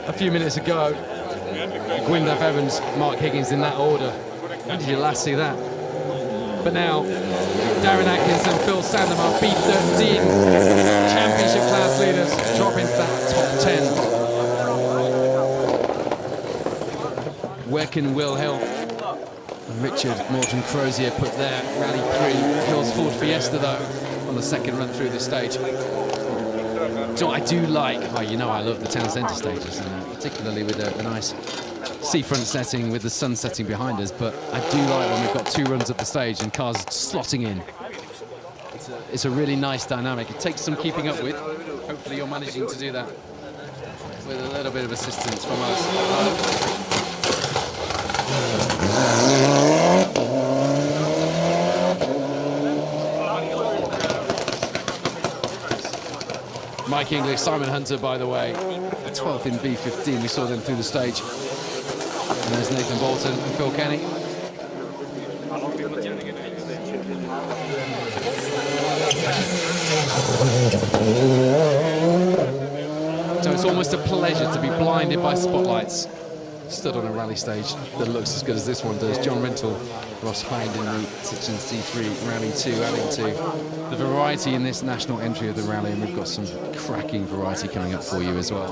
a few minutes ago. Gwyndaf Evans, Mark Higgins in that order. When did you last see that? But now, Darren Atkinson, Phil Sandeman, B13 championship class leaders drop into that top 10. Where can Will Hill and Richard Morton Crozier put their Rally 3 Hills Ford Fiesta though on the second run through this stage? So I do like, well, you know I love the town centre stages, and particularly with a nice seafront setting with the sun setting behind us, but I do like when we've got 2 runs up the stage and cars slotting in. It's a really nice dynamic. It takes some keeping up with. Hopefully you're managing to do that with a little bit of assistance from us. Mike English, Simon Hunter, by the way, 12th in B15. We saw them through the stage. And there's Nathan Bolton and Phil Kenny. So it's almost a pleasure to be blinded by spotlights. Stood on a rally stage that looks as good as this one does. John Rental, Ross Hind in Route 6 and C3, Rally 2, adding to the variety in this national entry of the rally, and we've got some cracking variety coming up for you as well.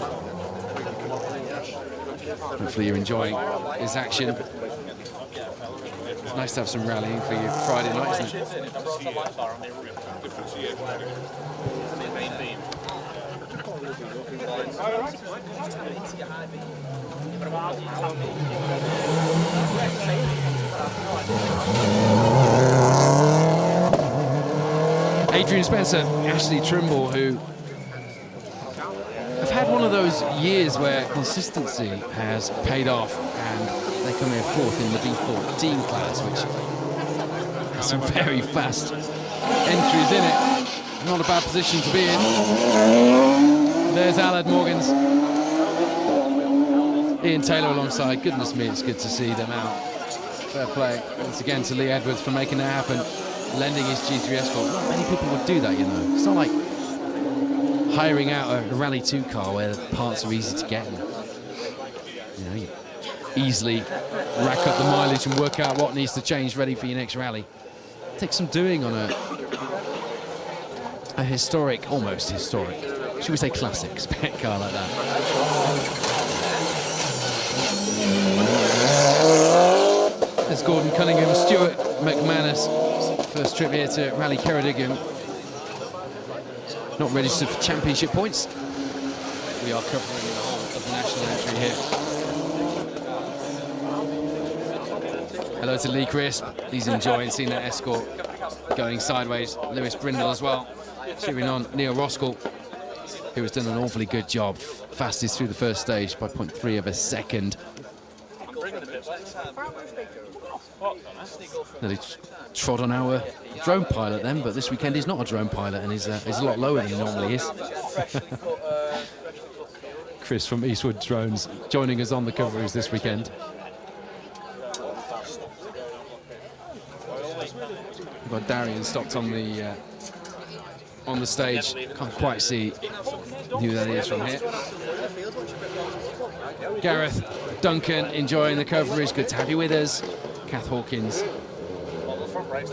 Hopefully you're enjoying this action. Nice to have some rallying for you Friday night, isn't it? Adrian Spencer, Ashley Trimble, who have had one of those years where consistency has paid off, and they come in 4th in the B14 class, which has some very fast entries in it. Not a bad position to be in. There's Alad Morgans. Ian Taylor alongside. Goodness me, it's good to see them out. Fair play once again to Lee Edwards for making that happen, lending his G3 Asphalt. Not many people would do that, you know. It's not like hiring out a Rally 2 car where the parts are easy to get. And, you know, you easily rack up the mileage and work out what needs to change ready for your next rally. Takes some doing on a historic, almost historic, should we say classic spec car like that. There's Gordon Cunningham, Stuart McManus, first trip here to Rally Ceredigion. Not registered for championship points. We are covering the whole of the national entry here. Hello to Lee Crisp, he's enjoying seeing that escort going sideways. Lewis Brindle as well, cheering on Neil Roskell, who has done an awfully good job. Fastest through the first stage by 0.3 of a second. Nearly trod on our drone pilot then, but this weekend he's not a drone pilot, and he's a lot lower than he normally is. Chris from Eastwood Drones joining us on the coverage this weekend. We've got Darian stopped on the stage. Can't quite see who that is from here. Gareth Duncan enjoying the coverage. Good to have you with us. Kath Hawkins.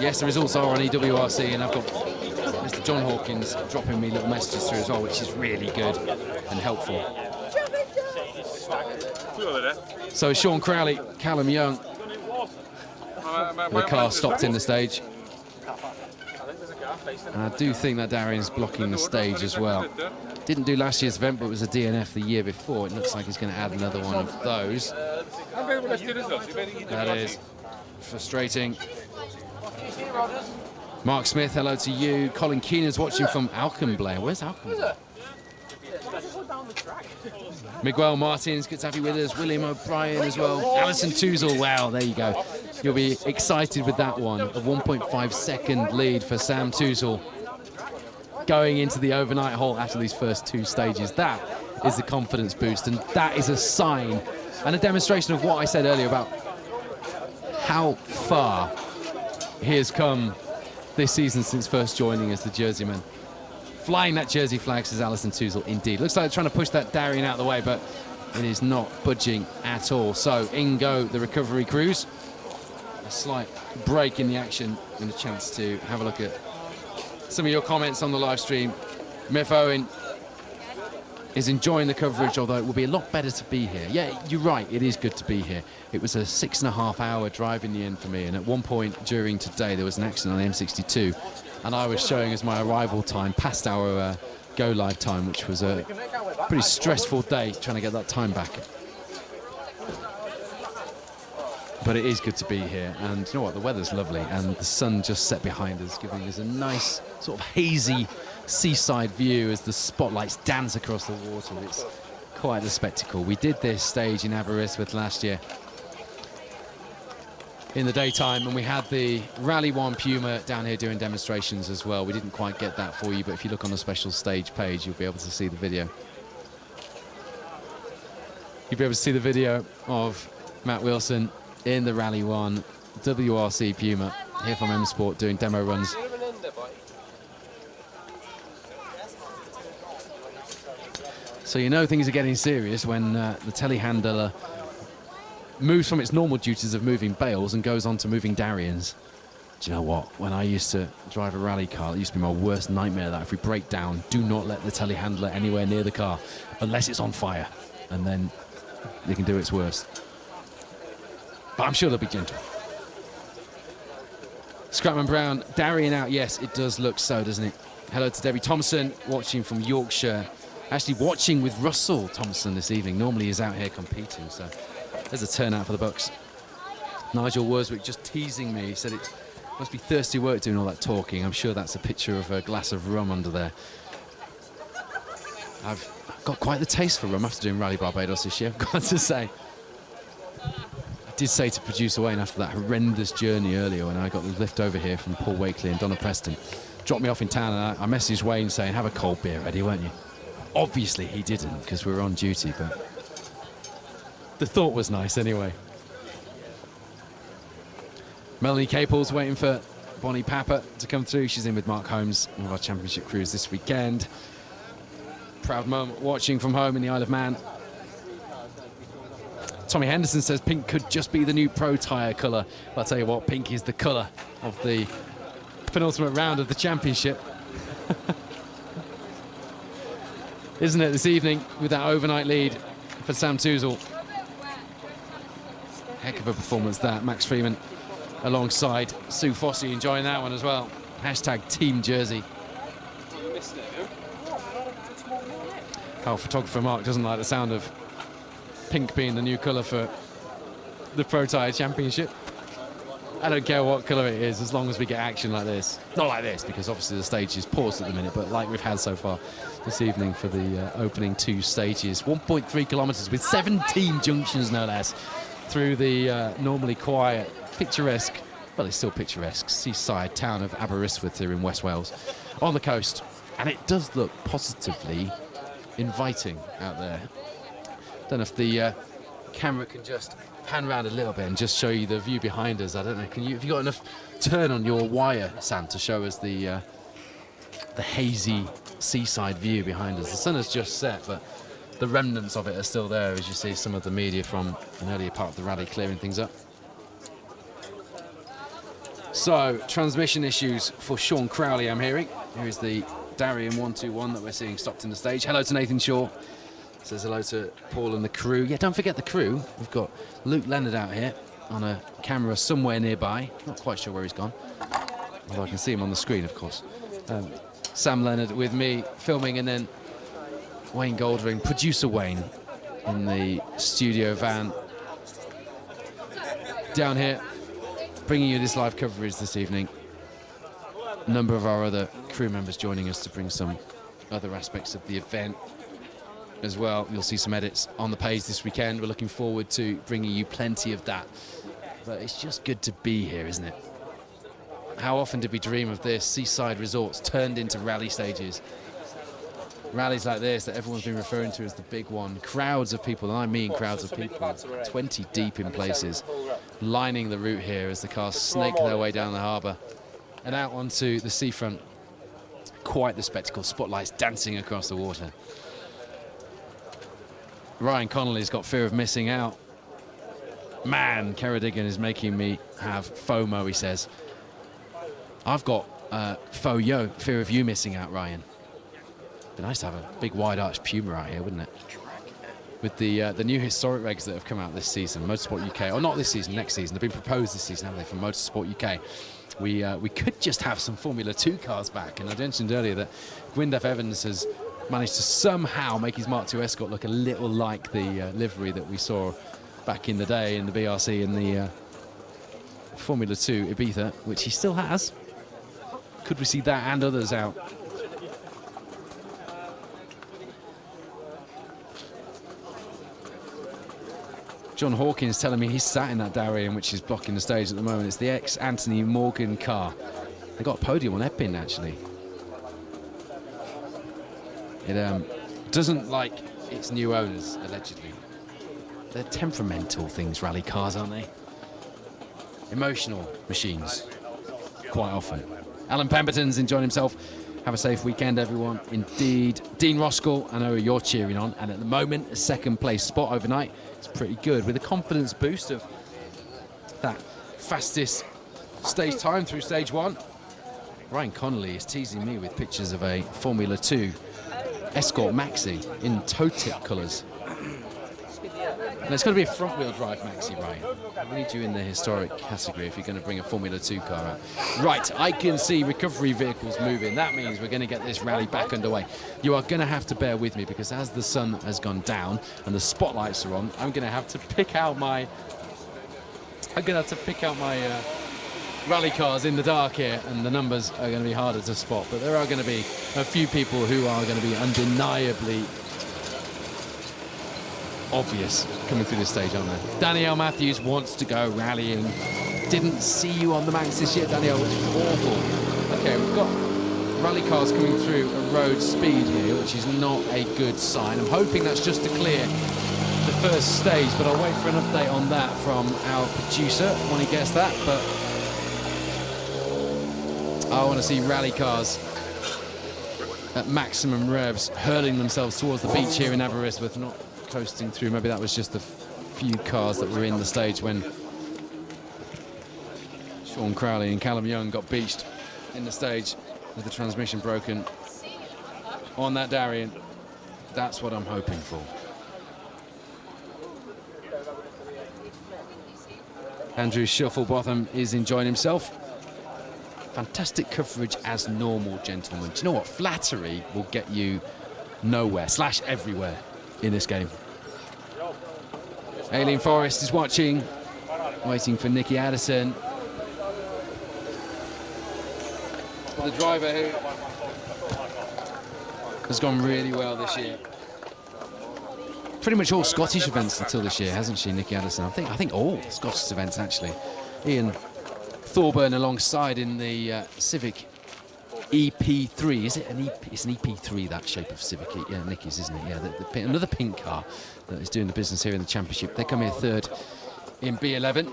Yes, the results are on EWRC, and I've got Mr. John Hawkins dropping me little messages through as well, which is really good and helpful. So Sean Crowley, Callum Young. The car stopped in the stage. And I do think that Darian's blocking the stage as well. Didn't do last year's event, but it was a DNF the year before. It looks like he's going to add another one of those. That is frustrating. Mark Smith, hello to you. Colin Keenan's watching from Alconblair. Where's Alconblair? Miguel Martins, good to have you with us. William O'Brien as well. Alison Toozle, wow, there you go. You'll be excited with that one. A 1.5 second lead for Sam Toozle going into the overnight hole after these first two stages. That is the confidence boost, and that is a sign and a demonstration of what I said earlier about how far he has come this season since first joining as the Jerseyman. Flying that Jersey flag, says Alison Toozle, indeed. Looks like they're trying to push that Darian out of the way, but it is not budging at all. So in go the recovery crews. A slight break in the action and a chance to have a look at some of your comments on the live stream. Miff Owen is enjoying the coverage, although it will be a lot better to be here. Yeah, you're right, it is good to be here. It was a 6.5 hour drive in the end for me, and at one point during today there was an accident on the M62, and I was showing as my arrival time past our go live time, which was a pretty stressful day trying to get that time back. But it is good to be here, and you know what, the weather's lovely, and the sun just set behind us, giving us a nice sort of hazy seaside view as the spotlights dance across the water. It's quite a spectacle. We did this stage in Aberystwyth last year, in the daytime, and we had the Rally 1 Puma down here doing demonstrations as well. We didn't quite get that for you, but if you look on the special stage page, you'll be able to see the video. You'll be able to see the video of Matt Wilson in the Rally 1 WRC Puma here from Motorsport doing demo runs. So you know things are getting serious when the telehandler moves from its normal duties of moving bales and goes on to moving Darians. Do you know what? When I used to drive a rally car, it used to be my worst nightmare that if we break down, do not let the telehandler anywhere near the car unless it's on fire, and then you can do its worst. But I'm sure they'll be gentle. Scrapman Brown, Darian out. Yes, it does look so, doesn't it? Hello to Debbie Thompson, watching from Yorkshire. Actually watching with Russell Thompson this evening. Normally he's out here competing, so there's a turnout for the Bucks. Nigel Worswick just teasing me. He said it must be thirsty work doing all that talking. I'm sure that's a picture of a glass of rum under there. I've got quite the taste for rum after doing Rally Barbados this year, I've got to say. I did say to producer Wayne after that horrendous journey earlier when I got the lift over here from Paul Wakely and Donna Preston, dropped me off in town, and I messaged Wayne saying, have a cold beer ready, won't you? Obviously he didn't, because we were on duty, but the thought was nice anyway. Melanie Capel's waiting for Bonnie Papa to come through. She's in with Mark Holmes, one of our championship crews this weekend. Proud mum watching from home in the Isle of Man. Tommy Henderson says pink could just be the new Protyre colour. But I'll tell you what, pink is the colour of the penultimate round of the championship. Isn't it, this evening, with that overnight lead for Sam Toozle. Heck of a performance that. Max Freeman alongside Sue Fossey enjoying that one as well. Hashtag Team Jersey. Our photographer Mark doesn't like the sound of pink being the new colour for the Protyre Championship. I don't care what colour it is, as long as we get action like this. Not like this, because obviously the stage is paused at the minute, but like we've had so far this evening for the opening 2 stages. 1.3 kilometres with 17 junctions, no less, through the normally quiet, picturesque, well, it's still picturesque, seaside town of Aberystwyth here in West Wales, on the coast. And it does look positively inviting out there. Don't know if the camera can just pan around a little bit and just show you the view behind us. I don't know, have you got enough turn on your wire, Sam, to show us the hazy seaside view behind us? The sun has just set, but the remnants of it are still there, as you see some of the media from an earlier part of the rally clearing things up. So, transmission issues for Sean Crowley, I'm hearing. Here is the Darien 121 that we're seeing stopped in the stage. Hello to Nathan Shaw. Says hello to Paul and the crew. Yeah, don't forget the crew. We've got Luke Leonard out here on a camera somewhere nearby. Not quite sure where he's gone, although I can see him on the screen, of course. Sam Leonard with me filming, and then Wayne Goldring, producer Wayne, in the studio van down here, bringing you this live coverage this evening. A number of our other crew members joining us to bring some other aspects of the event as well. You'll see some edits on the page this weekend. We're looking forward to bringing you plenty of that. But it's just good to be here, isn't it? How often did we dream of this? Seaside resorts turned into rally stages. Rallies like this that everyone's been referring to as the big one. Crowds of people, and I mean crowds of people, 20 deep in places, lining the route here as the cars snake their way down the harbour and out onto the seafront. Quite the spectacle. Spotlights dancing across the water. Ryan Connolly's got fear of missing out. Man, Ceredigion is making me have FOMO, he says. I've got FOYO, fear of you missing out, Ryan. It'd be nice to have a big wide-arched Puma out here, wouldn't it? With the new historic regs that have come out this season, Motorsport UK, or not this season, next season. They've been proposed this season, haven't they, from Motorsport UK. We could just have some Formula 2 cars back. And I mentioned earlier that Gwyndaf Evans has managed to somehow make his Mark II Escort look a little like the livery that we saw back in the day in the BRC in the Formula 2 Ibiza, which he still has. Could we see that and others out? John Hawkins telling me he's sat in that Darien, which is blocking the stage at the moment. It's the ex-Anthony Morgan car. They got a podium on Epping, actually. It doesn't like its new owners, allegedly. They're temperamental things, rally cars, aren't they? Emotional machines, quite often. Alan Pemberton's enjoying himself. Have a safe weekend, everyone. Indeed. Dean Roskell, I know who you're cheering on, and at the moment, a second place spot overnight. It's pretty good, with a confidence boost of that fastest stage time through stage 1. Ryan Connolly is teasing me with pictures of a Formula 2 Escort Maxi in toe tip colours. And it's got to be a front-wheel drive Maxi, Ryan. We need you in the historic category if you're going to bring a Formula 2 car out. Right, I can see recovery vehicles moving. That means we're going to get this rally back underway. You are going to have to bear with me because as the sun has gone down and the spotlights are on, I'm going to have to pick out my rally cars in the dark here, and the numbers are going to be harder to spot. But there are going to be a few people who are going to be undeniably obvious coming through this stage, aren't there? Danielle Matthews wants to go rallying. Didn't see you on the Max this year, Danielle, which is awful. Okay, we've got rally cars coming through at road speed here, which is not a good sign. I'm hoping that's just to clear the first stage, but I'll wait for an update on that from our producer when he gets that. But I want to see rally cars at maximum revs, hurling themselves towards the beach here in Aberystwyth, not coasting through. Maybe that was just the few cars that were in the stage when Sean Crowley and Callum Young got beached in the stage with the transmission broken on that Darien. That's what I'm hoping for. Andrew Shufflebotham is enjoying himself. Fantastic coverage as normal, gentlemen. Do you know what? Flattery will get you nowhere / everywhere in this game. Aileen Forrest is watching, waiting for Nicky Addison. The driver who has gone really well this year. Pretty much all Scottish events until this year, hasn't she, Nicky Addison? I think all Scottish events, actually. Ian Thorburn alongside in the Civic EP3. Is it an EP? It's an EP3, that shape of Civic. Yeah, Nicky's, isn't it? Yeah, another pink car that is doing the business here in the championship. They come here third in B11,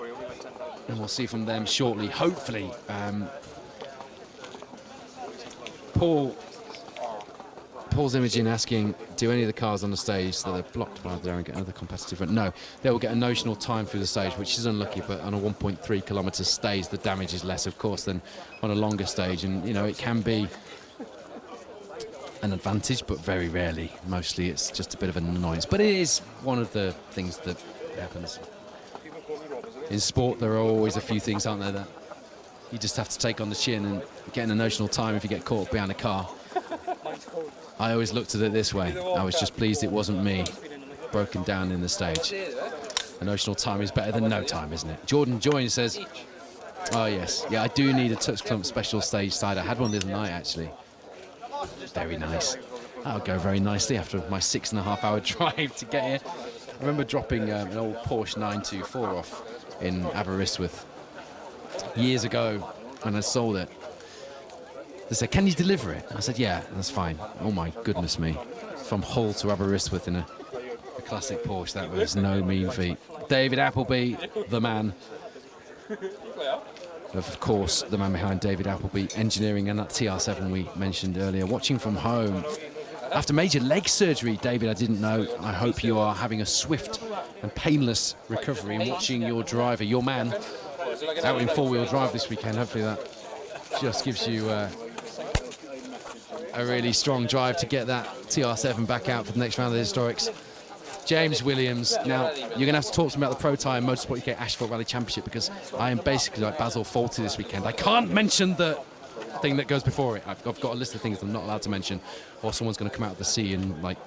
and we'll see from them shortly. Hopefully, Paul's imaging asking, do any of the cars on the stage that are blocked by there and get another competitive run? No, they will get a notional time through the stage, which is unlucky, but on a 1.3 kilometre stage, the damage is less, of course, than on a longer stage. And, you know, it can be an advantage, but very rarely. Mostly it's just a bit of an annoyance. But it is one of the things that happens. In sport, there are always a few things, aren't there, that you just have to take on the chin and get a notional time if you get caught behind a car. I always looked at it this way. I was just pleased it wasn't me broken down in the stage. A notional time is better than no time, isn't it? Jordan Joyne says, oh yes, yeah, I do need a touch clump special stage side. I had one the other night, actually. Very nice. That'll go very nicely after my 6.5 hour drive to get here. I remember dropping an old Porsche 924 off in Aberystwyth years ago when I sold it. They said, can you deliver it? I said, yeah, that's fine. Oh my goodness me. From Hull to Aberystwyth in a classic Porsche, that was no mean feat. David Appleby, the man. Of course, the man behind David Appleby Engineering and that TR7 we mentioned earlier. Watching from home. After major leg surgery, David, I didn't know. I hope you are having a swift and painless recovery and watching your driver, your man, out in four-wheel drive this weekend. Hopefully that just gives you a really strong drive to get that TR7 back out for the next round of the historics. James Williams. Now, you're going to have to talk to me about the Protyre Motorsport UK Asphalt Rally Championship because I am basically like Basil Fawlty this weekend. I can't mention the thing that goes before it. I've got a list of things I'm not allowed to mention, or someone's going to come out of the sea and like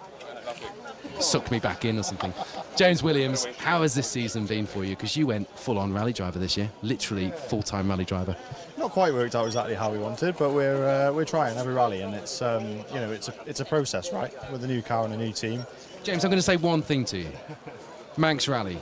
suck me back in or something. James Williams, how has this season been for you? Because you went full-on rally driver this year, literally full-time rally driver. Not quite worked out exactly how we wanted, but we're trying every rally, and it's it's a process, right? With a new car and a new team. James, I'm going to say one thing to you. Manx Rally,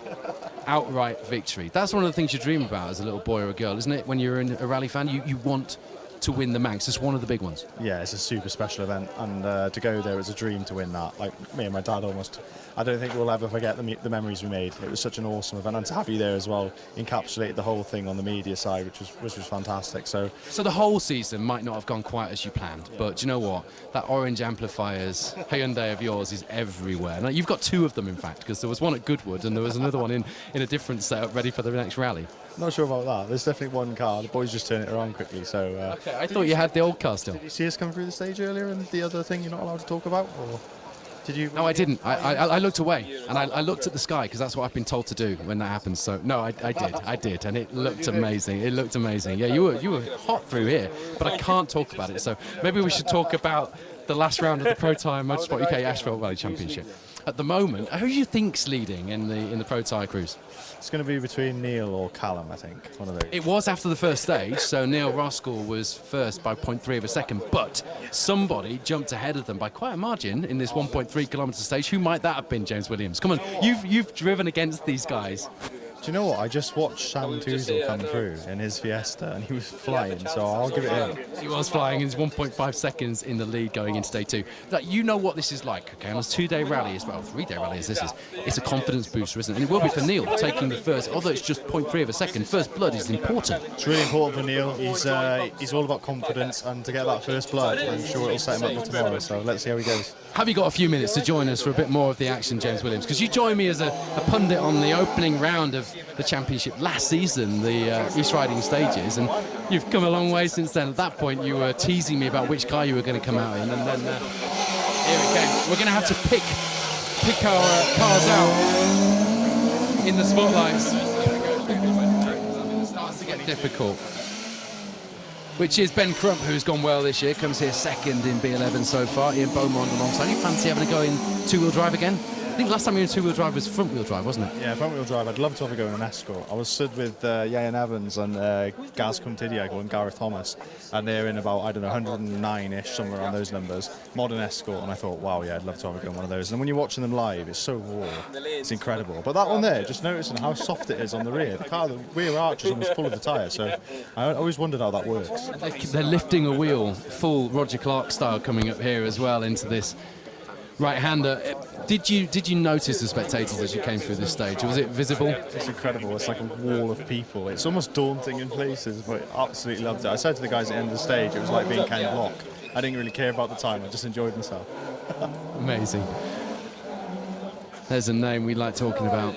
outright victory. That's one of the things you dream about as a little boy or a girl, isn't it? When you're a rally fan, you want to win the Manx. It's one of the big ones. Yeah, it's a super special event, and to go there was a dream to win that. Like me and my dad almost. I don't think we'll ever forget the memories we made. It was such an awesome event, and to have you there as well encapsulated the whole thing on the media side, which was fantastic. So the whole season might not have gone quite as you planned, but do you know what? That orange amplifiers Hyundai of yours is everywhere. Now, you've got two of them, in fact, because there was one at Goodwood and there was another one in a different setup ready for the next rally. Not sure about that. There's definitely one car. The boys just turn it around quickly. So okay, I thought you had the old car still. Did you see us come through the stage earlier and the other thing you're not allowed to talk about? Or did you? No, I didn't. I looked away and I looked at the sky because that's what I've been told to do when that happens. So no, I did, and it looked amazing. It looked amazing. Yeah, you were hot through here, but I can't talk about it. So maybe we should talk about the last round of the Protyre Motorsport UK Asphalt Rally Championship. At the moment, who do you think's leading in the Protyre Cruise? It's going to be between Neil or Callum, I think. One of those. It was after the first stage, so Neil Roskell was first by 0.3 of a second, but somebody jumped ahead of them by quite a margin in this 1.3 kilometre stage. Who might that have been, James Williams? Come on, you've driven against these guys. Do you know what? I just watched Sam Toozle come through in his Fiesta, and he was flying, so I'll give it him. He was flying. He's 1.5 seconds in the lead going into day two. Like, you know what this is like, okay? On a 2-day rally, well, 3-day rally as this is, it's a confidence booster, isn't it? And it will be for Neil taking the first, although it's just 0.3 of a second. First blood is important. It's really important for Neil. He's all about confidence, and to get that first blood, I'm sure it'll set him up for tomorrow. So let's see how he goes. Have you got a few minutes to join us for a bit more of the action, James Williams? Because you joined me as a pundit on the opening round of the championship last season, the East Riding stages, and you've come a long way since then. At that point, you were teasing me about which car you were going to come out in, and then here it came. We're going to have to pick our cars out in the spotlights. It starts to get difficult. Which is Ben Crump, who's gone well this year, comes here second in B11 so far. Ian Beaumont alongside. You fancy having a go in two-wheel drive again? I think last time you were in two-wheel drive was front-wheel drive, wasn't it? Yeah, front-wheel drive. I'd love to have a go in an Escort. I was stood with Ian Evans and Gaz Cuntidiago and Gareth Thomas, and they're in about, I don't know, 109-ish, somewhere around those numbers. Modern Escort, and I thought, wow, yeah, I'd love to have a go in one of those. And when you're watching them live, it's so raw. It's incredible. But that one there, just noticing how soft it is on the rear. The car, the rear arch is almost full of the tyre, so I always wondered how that works. They're lifting a wheel, full Roger Clark style, coming up here as well into this right-hander. Did you notice the spectators as you came through this stage? Was it visible? It's incredible. It's like a wall of people. It's almost daunting in places, but I absolutely loved it. I said to the guys at the end of the stage, it was like being Ken Block. I didn't really care about the time. I just enjoyed myself. Amazing. There's a name we like talking about.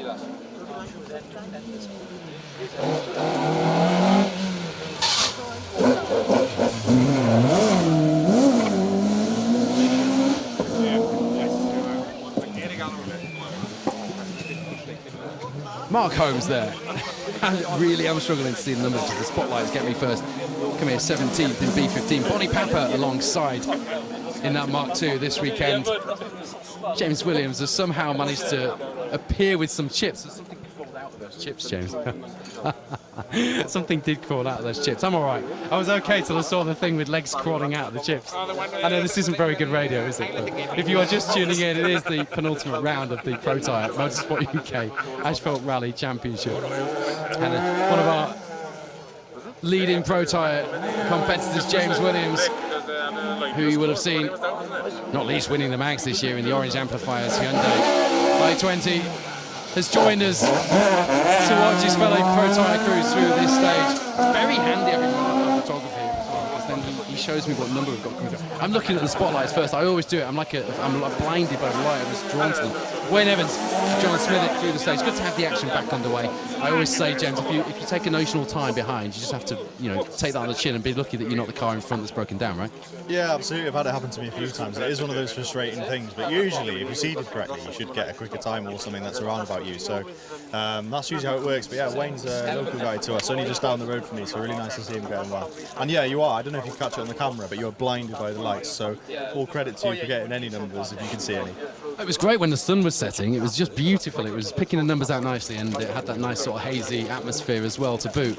Mark Holmes there. Really, I'm struggling to see the numbers because the spotlights get me first. Come here, 17th in B15. Bonnie Papa alongside in that Mark II this weekend. James Williams has somehow managed to appear with some chips. There's something crawled out of those chips, James. Something did crawl out of those chips. I'm all right. I was okay till I saw the thing with legs crawling out of the chips. I know this isn't very good radio, is it? But if you are just tuning in, it is the penultimate round of the Protyre Motorsport UK Asphalt Rally Championship. And one of our leading Protyre competitors, James Williams, who you will have seen, not least winning the Mags this year in the orange amplifiers Hyundai i20, has joined us to watch his fellow Protyre crews through this stage. It's very handy, everyone, photography as well, because then he shows me what number we've got coming through. I'm looking at the spotlights first. I always do it. I'm like blinded by the light. I was drawn to them. Wayne Evans, John Smith through the stage. Good to have the action back underway. I always say, James, if you take a notional time behind, you just have to, take that on the chin and be lucky that you're not the car in front that's broken down, right? Yeah, absolutely. I've had it happen to me a few times. It is one of those frustrating things, but usually, if you seeded correctly, you should get a quicker time or something that's around about you. So that's usually how it works. But yeah, Wayne's a local guy to us, only just down the road from me, so really nice to see him going well. And yeah, you are. I don't know if you catch it on the camera, but you're blinded by the lights. So all credit to you for getting any numbers if you can see any. It was great when the sun was setting. It was just beautiful. It was picking the numbers out nicely, and it had that nice sort of hazy atmosphere as well to boot.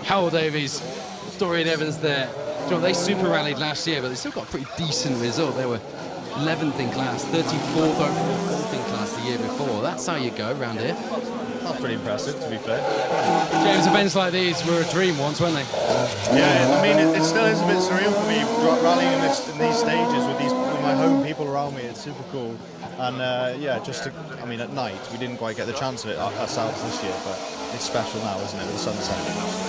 Howell Davies, Dorian Evans there. You know, they super rallied last year, but they still got a pretty decent result. They were 11th in class, 34th overall, 4th in class the year before. That's how you go around here. That's pretty impressive, to be fair. James, events like these were a dream once, weren't they? Yeah, I mean, it still is a bit surreal for me rallying in these stages with my home people around me. It's super cool. And yeah, I mean, at night we didn't quite get the chance of it ourselves this year, but it's special now, isn't it, with the sunset?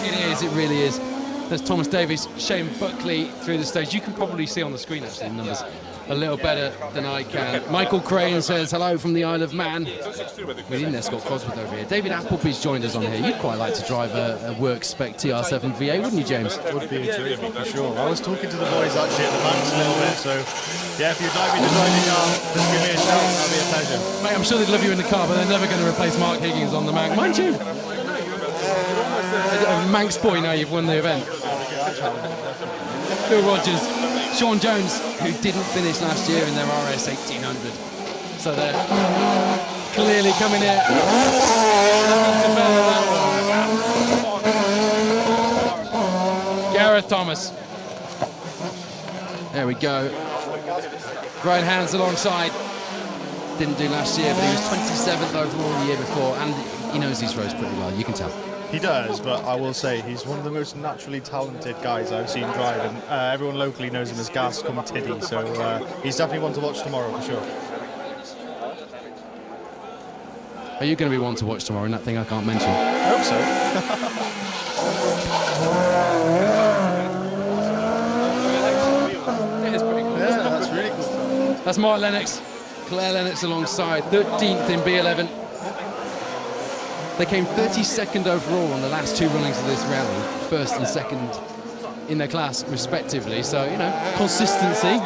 It is, it really is. There's Thomas Davies, Shane Buckley through the stage. You can probably see on the screen actually the numbers a little better than I can. Michael Crane says hello from the Isle of Man. We didn't escort Cosworth over here. David Appleby's joined us on here. You'd quite like to drive a work spec TR7 V8, wouldn't you, James? Would be a dream for sure. I was talking to the boys actually at the Manx a little bit, so yeah, if you'd like me to drive your car, just give me a shout. That'd be a pleasure. Mate, I'm sure they'd love you in the car, but they're never going to replace Mark Higgins on the Manx, mind you. A Manx boy now, you've won the event. Phil Rogers, Sean Jones, who didn't finish last year in their RS 1800. So they're clearly coming here. Gareth Thomas. There we go. Right hands alongside. Didn't do last year, but he was 27th overall the year before, and he knows these roads pretty well, you can tell. He does, but I will say he's one of the most naturally talented guys I've seen drive, and everyone locally knows him as Gas Come Tiddy, so he's definitely one to watch tomorrow for sure. Are you going to be one to watch tomorrow in that thing I can't mention? I hope so. It is pretty cool. Yeah, that's really cool. That's Mark Lennox, Claire Lennox alongside, 13th in B11. They came 32nd overall on the last two runnings of this rally, first and second in their class respectively. So, you know, consistency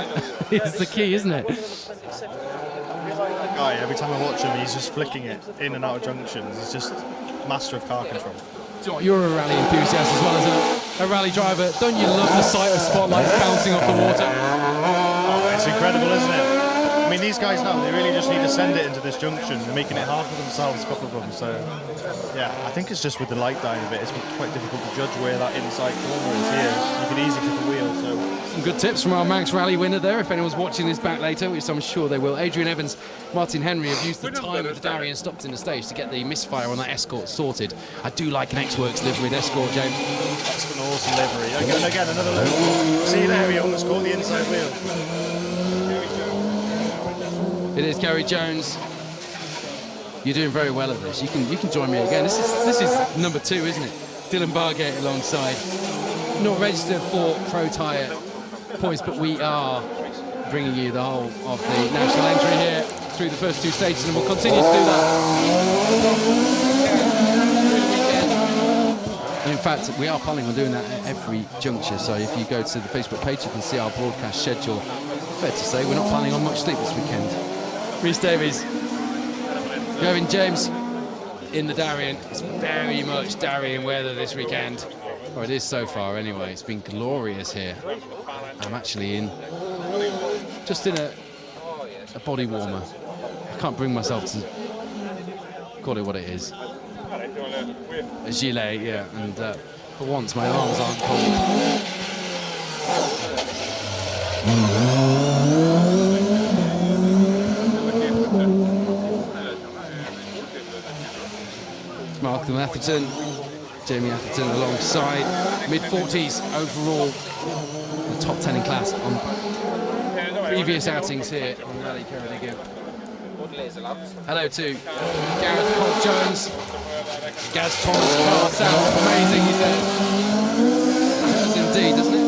is the key, isn't it? Guy, every time I watch him, he's just flicking it in and out of junctions. He's just master of car control. You're a rally enthusiast as well as a rally driver. Don't you love the sight of spotlights bouncing off the water? Oh, it's incredible, isn't it? I mean, these guys now, they really just need to send it into this junction. They're making it hard for themselves, a couple of them. So, yeah, I think it's just with the light dying a bit, it's quite difficult to judge where that inside corner is here. You can easily clip a wheel, so... Some good tips from our Manx Rally winner there, if anyone's watching this back later, which I'm sure they will. Adrian Evans, Martin Henry have used the time of the Darien stopped in the stage to get the misfire on that Escort sorted. I do like an X-Works livery Escort, James. That's an awesome livery. Again, another loop. See there, he almost caught the inside wheel. It is Gary Jones. You're doing very well at this. You can join me again. This is number 2, isn't it? Dylan Bargate alongside. Not registered for Protyre points, but we are bringing you the whole of the national entry here through the first 2 stages, and we'll continue to do that. And in fact, we are planning on doing that at every juncture. So if you go to the Facebook page, you can see our broadcast schedule. Fair to say, we're not planning on much sleep this weekend. Rhys Davies, Gavin James in the Darien. It's very much Darien weather this weekend. Or it is so far anyway. It's been glorious here. I'm actually just in a body warmer. I can't bring myself to call it what it is. A gilet, yeah. And for once, my arms aren't cold. Malcolm Atherton, Jamie Atherton alongside, mid-40s overall, the top 10 in class on previous outings here on Rally Ceredigion. Hello to Gareth Colt Jones, Gaz Thomas car sounds amazing, he says. It does indeed, doesn't it?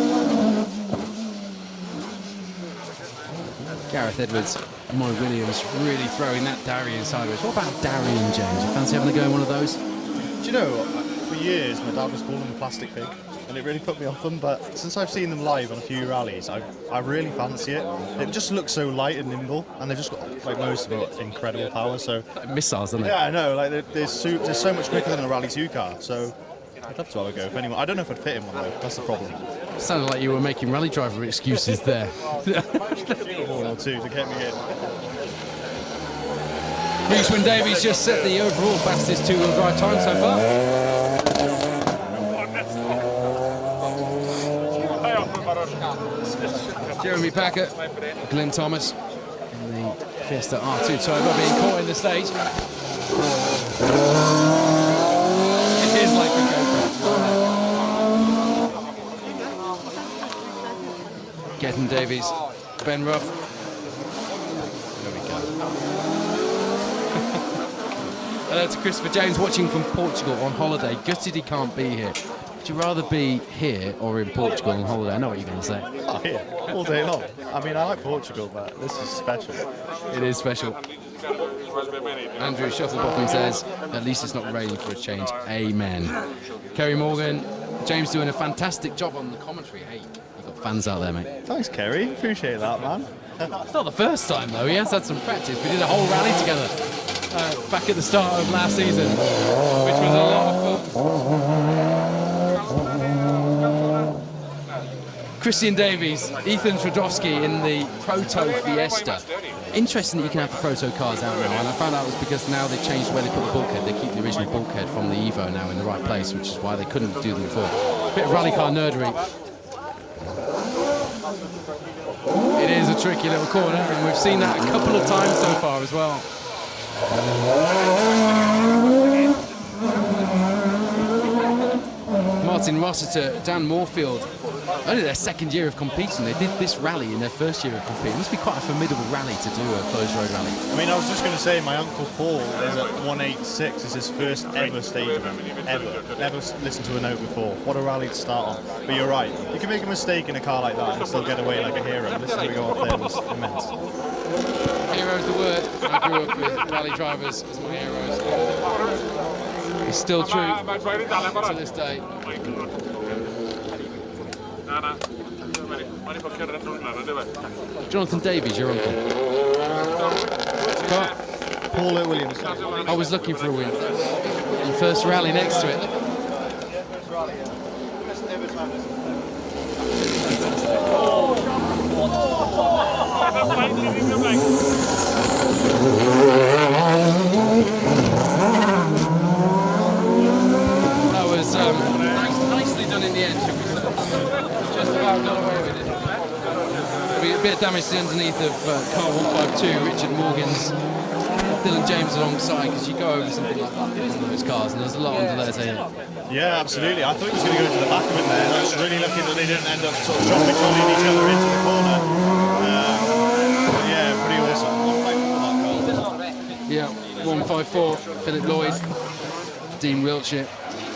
Gareth Edwards, Mike Williams really throwing that Darien sideways. What about Darien, James? You fancy having a go in one of those? Do you know, for years my dad was calling them plastic pig. and it really put me off them. But since I've seen them live on a few rallies, I really fancy it. It just looks so light and nimble, and they've just got, like most of it, incredible power. So missiles, isn't it? yeah, I know. Like they're so much quicker than a Rally 2 car. So I'd love to have a go. If anyone, I don't know if I'd fit in one though. That's the problem. Sounded like you were making rally driver excuses there. One or two to get me in. Reese Davies just set the overall fastest two-wheel drive time so far. Jeremy Packett, Glenn Thomas, and the Fiesta R2 Turbo being caught in the stage. It is like a GoPro. Getting Davies, Ben Ruff. There we go. Hello to Christopher James watching from Portugal on holiday. Gutted he can't be here. Would you rather be here or in Portugal on holiday? I know what you're going to say. Oh, here, all day long. I mean, I like Portugal, but this is special. It is special. Andrew Shufflebottom says, at least it's not raining for a change. Amen. Kerry Morgan, James doing a fantastic job on the commentary. Hey, you've got fans out there, mate. Thanks, Kerry. Appreciate that, man. It's not the first time, though. He has had some practice. We did a whole rally together back at the start of last season, which was a lot of fun. Christian Davies, Ethan Tredowski in the Proto Fiesta. Interesting that you can have the Proto cars out now, and I found out it was because now they've changed where they put the bulkhead. They keep the original bulkhead from the Evo now in the right place, which is why they couldn't do them before. Bit of rally car nerdery. It is a tricky little corner, and we've seen that a couple of times so far as well. Martin Rossiter, Dan Moorfield, only their second year of competing. They did this rally in their first year of competing. It must be quite a formidable rally to do, a closed road rally. I mean, I was just going to say, my Uncle Paul is at 186. It's his first ever stage ever. Never listened to a note before. What a rally to start on. But you're right. You can make a mistake in a car like that and still get away like a hero. This time we go up there was immense. Hero's the word. I grew up with rally drivers as my heroes. It's still true to this day. Jonathan Davies, your uncle. Paul Williams. I was looking for a win. And first rally next to it. That was nicely done in the end, should we say. Just about got away with it. There'll be a bit of damage to the underneath of car 152, Richard Morgan's, Dylan James alongside, because you go over something like that in those cars, and there's a lot under there, so yeah, absolutely. I thought he was going to go to the back of it there. I was really lucky that they didn't end up sort of dropping each other into the corner. But yeah, pretty awesome. yeah, 154, Philip Lloyd, Dean Wiltshire.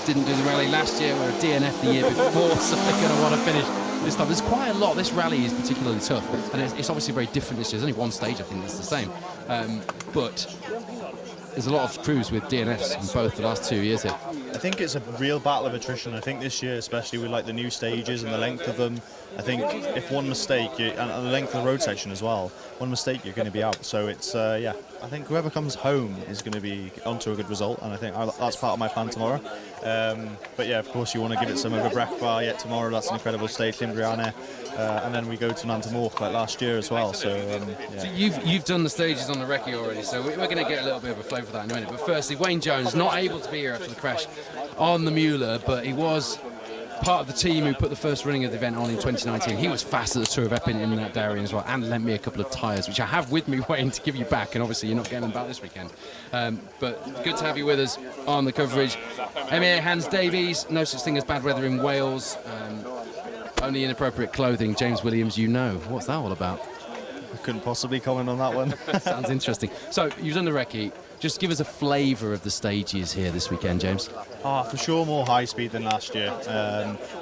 Didn't do the rally last year, or a DNF the year before, so they're going to want to finish this time. There's quite a lot. This rally is particularly tough, and it's obviously very different this year. There's only one stage, I think, that's the same. But there's a lot of crews with DNFs in both the last 2 years here. I think it's a real battle of attrition. I think this year, especially with like the new stages and the length of them, I think if one mistake, and the length of the road section as well, one mistake you're going to be out. So it's, yeah, I think whoever comes home is going to be onto a good result, and I think that's part of my plan tomorrow. But yeah, of course you want to give it some of a breakfast yet tomorrow. That's an incredible stage, Limbriane, and then we go to Nantamork like last year as well. So, yeah. So you've done the stages on the recce already, so we're going to get a little bit of a flavour of that in a minute. But firstly, Wayne Jones, not able to be here after the crash on the Mueller, but he was part of the team who put the first running of the event on in 2019. He was fast at the Tour of Epping in that Darien as well, and lent me a couple of tyres, which I have with me waiting to give you back, and obviously you're not getting them back this weekend. But good to have you with us on the coverage. Emir Hans Davies, no such thing as bad weather in Wales, only inappropriate clothing. James Williams, you know. What's that all about? I couldn't possibly comment on that one. Sounds interesting. So you've done the recce. Just give us a flavour of the stages here this weekend, James. For sure more high speed than last year.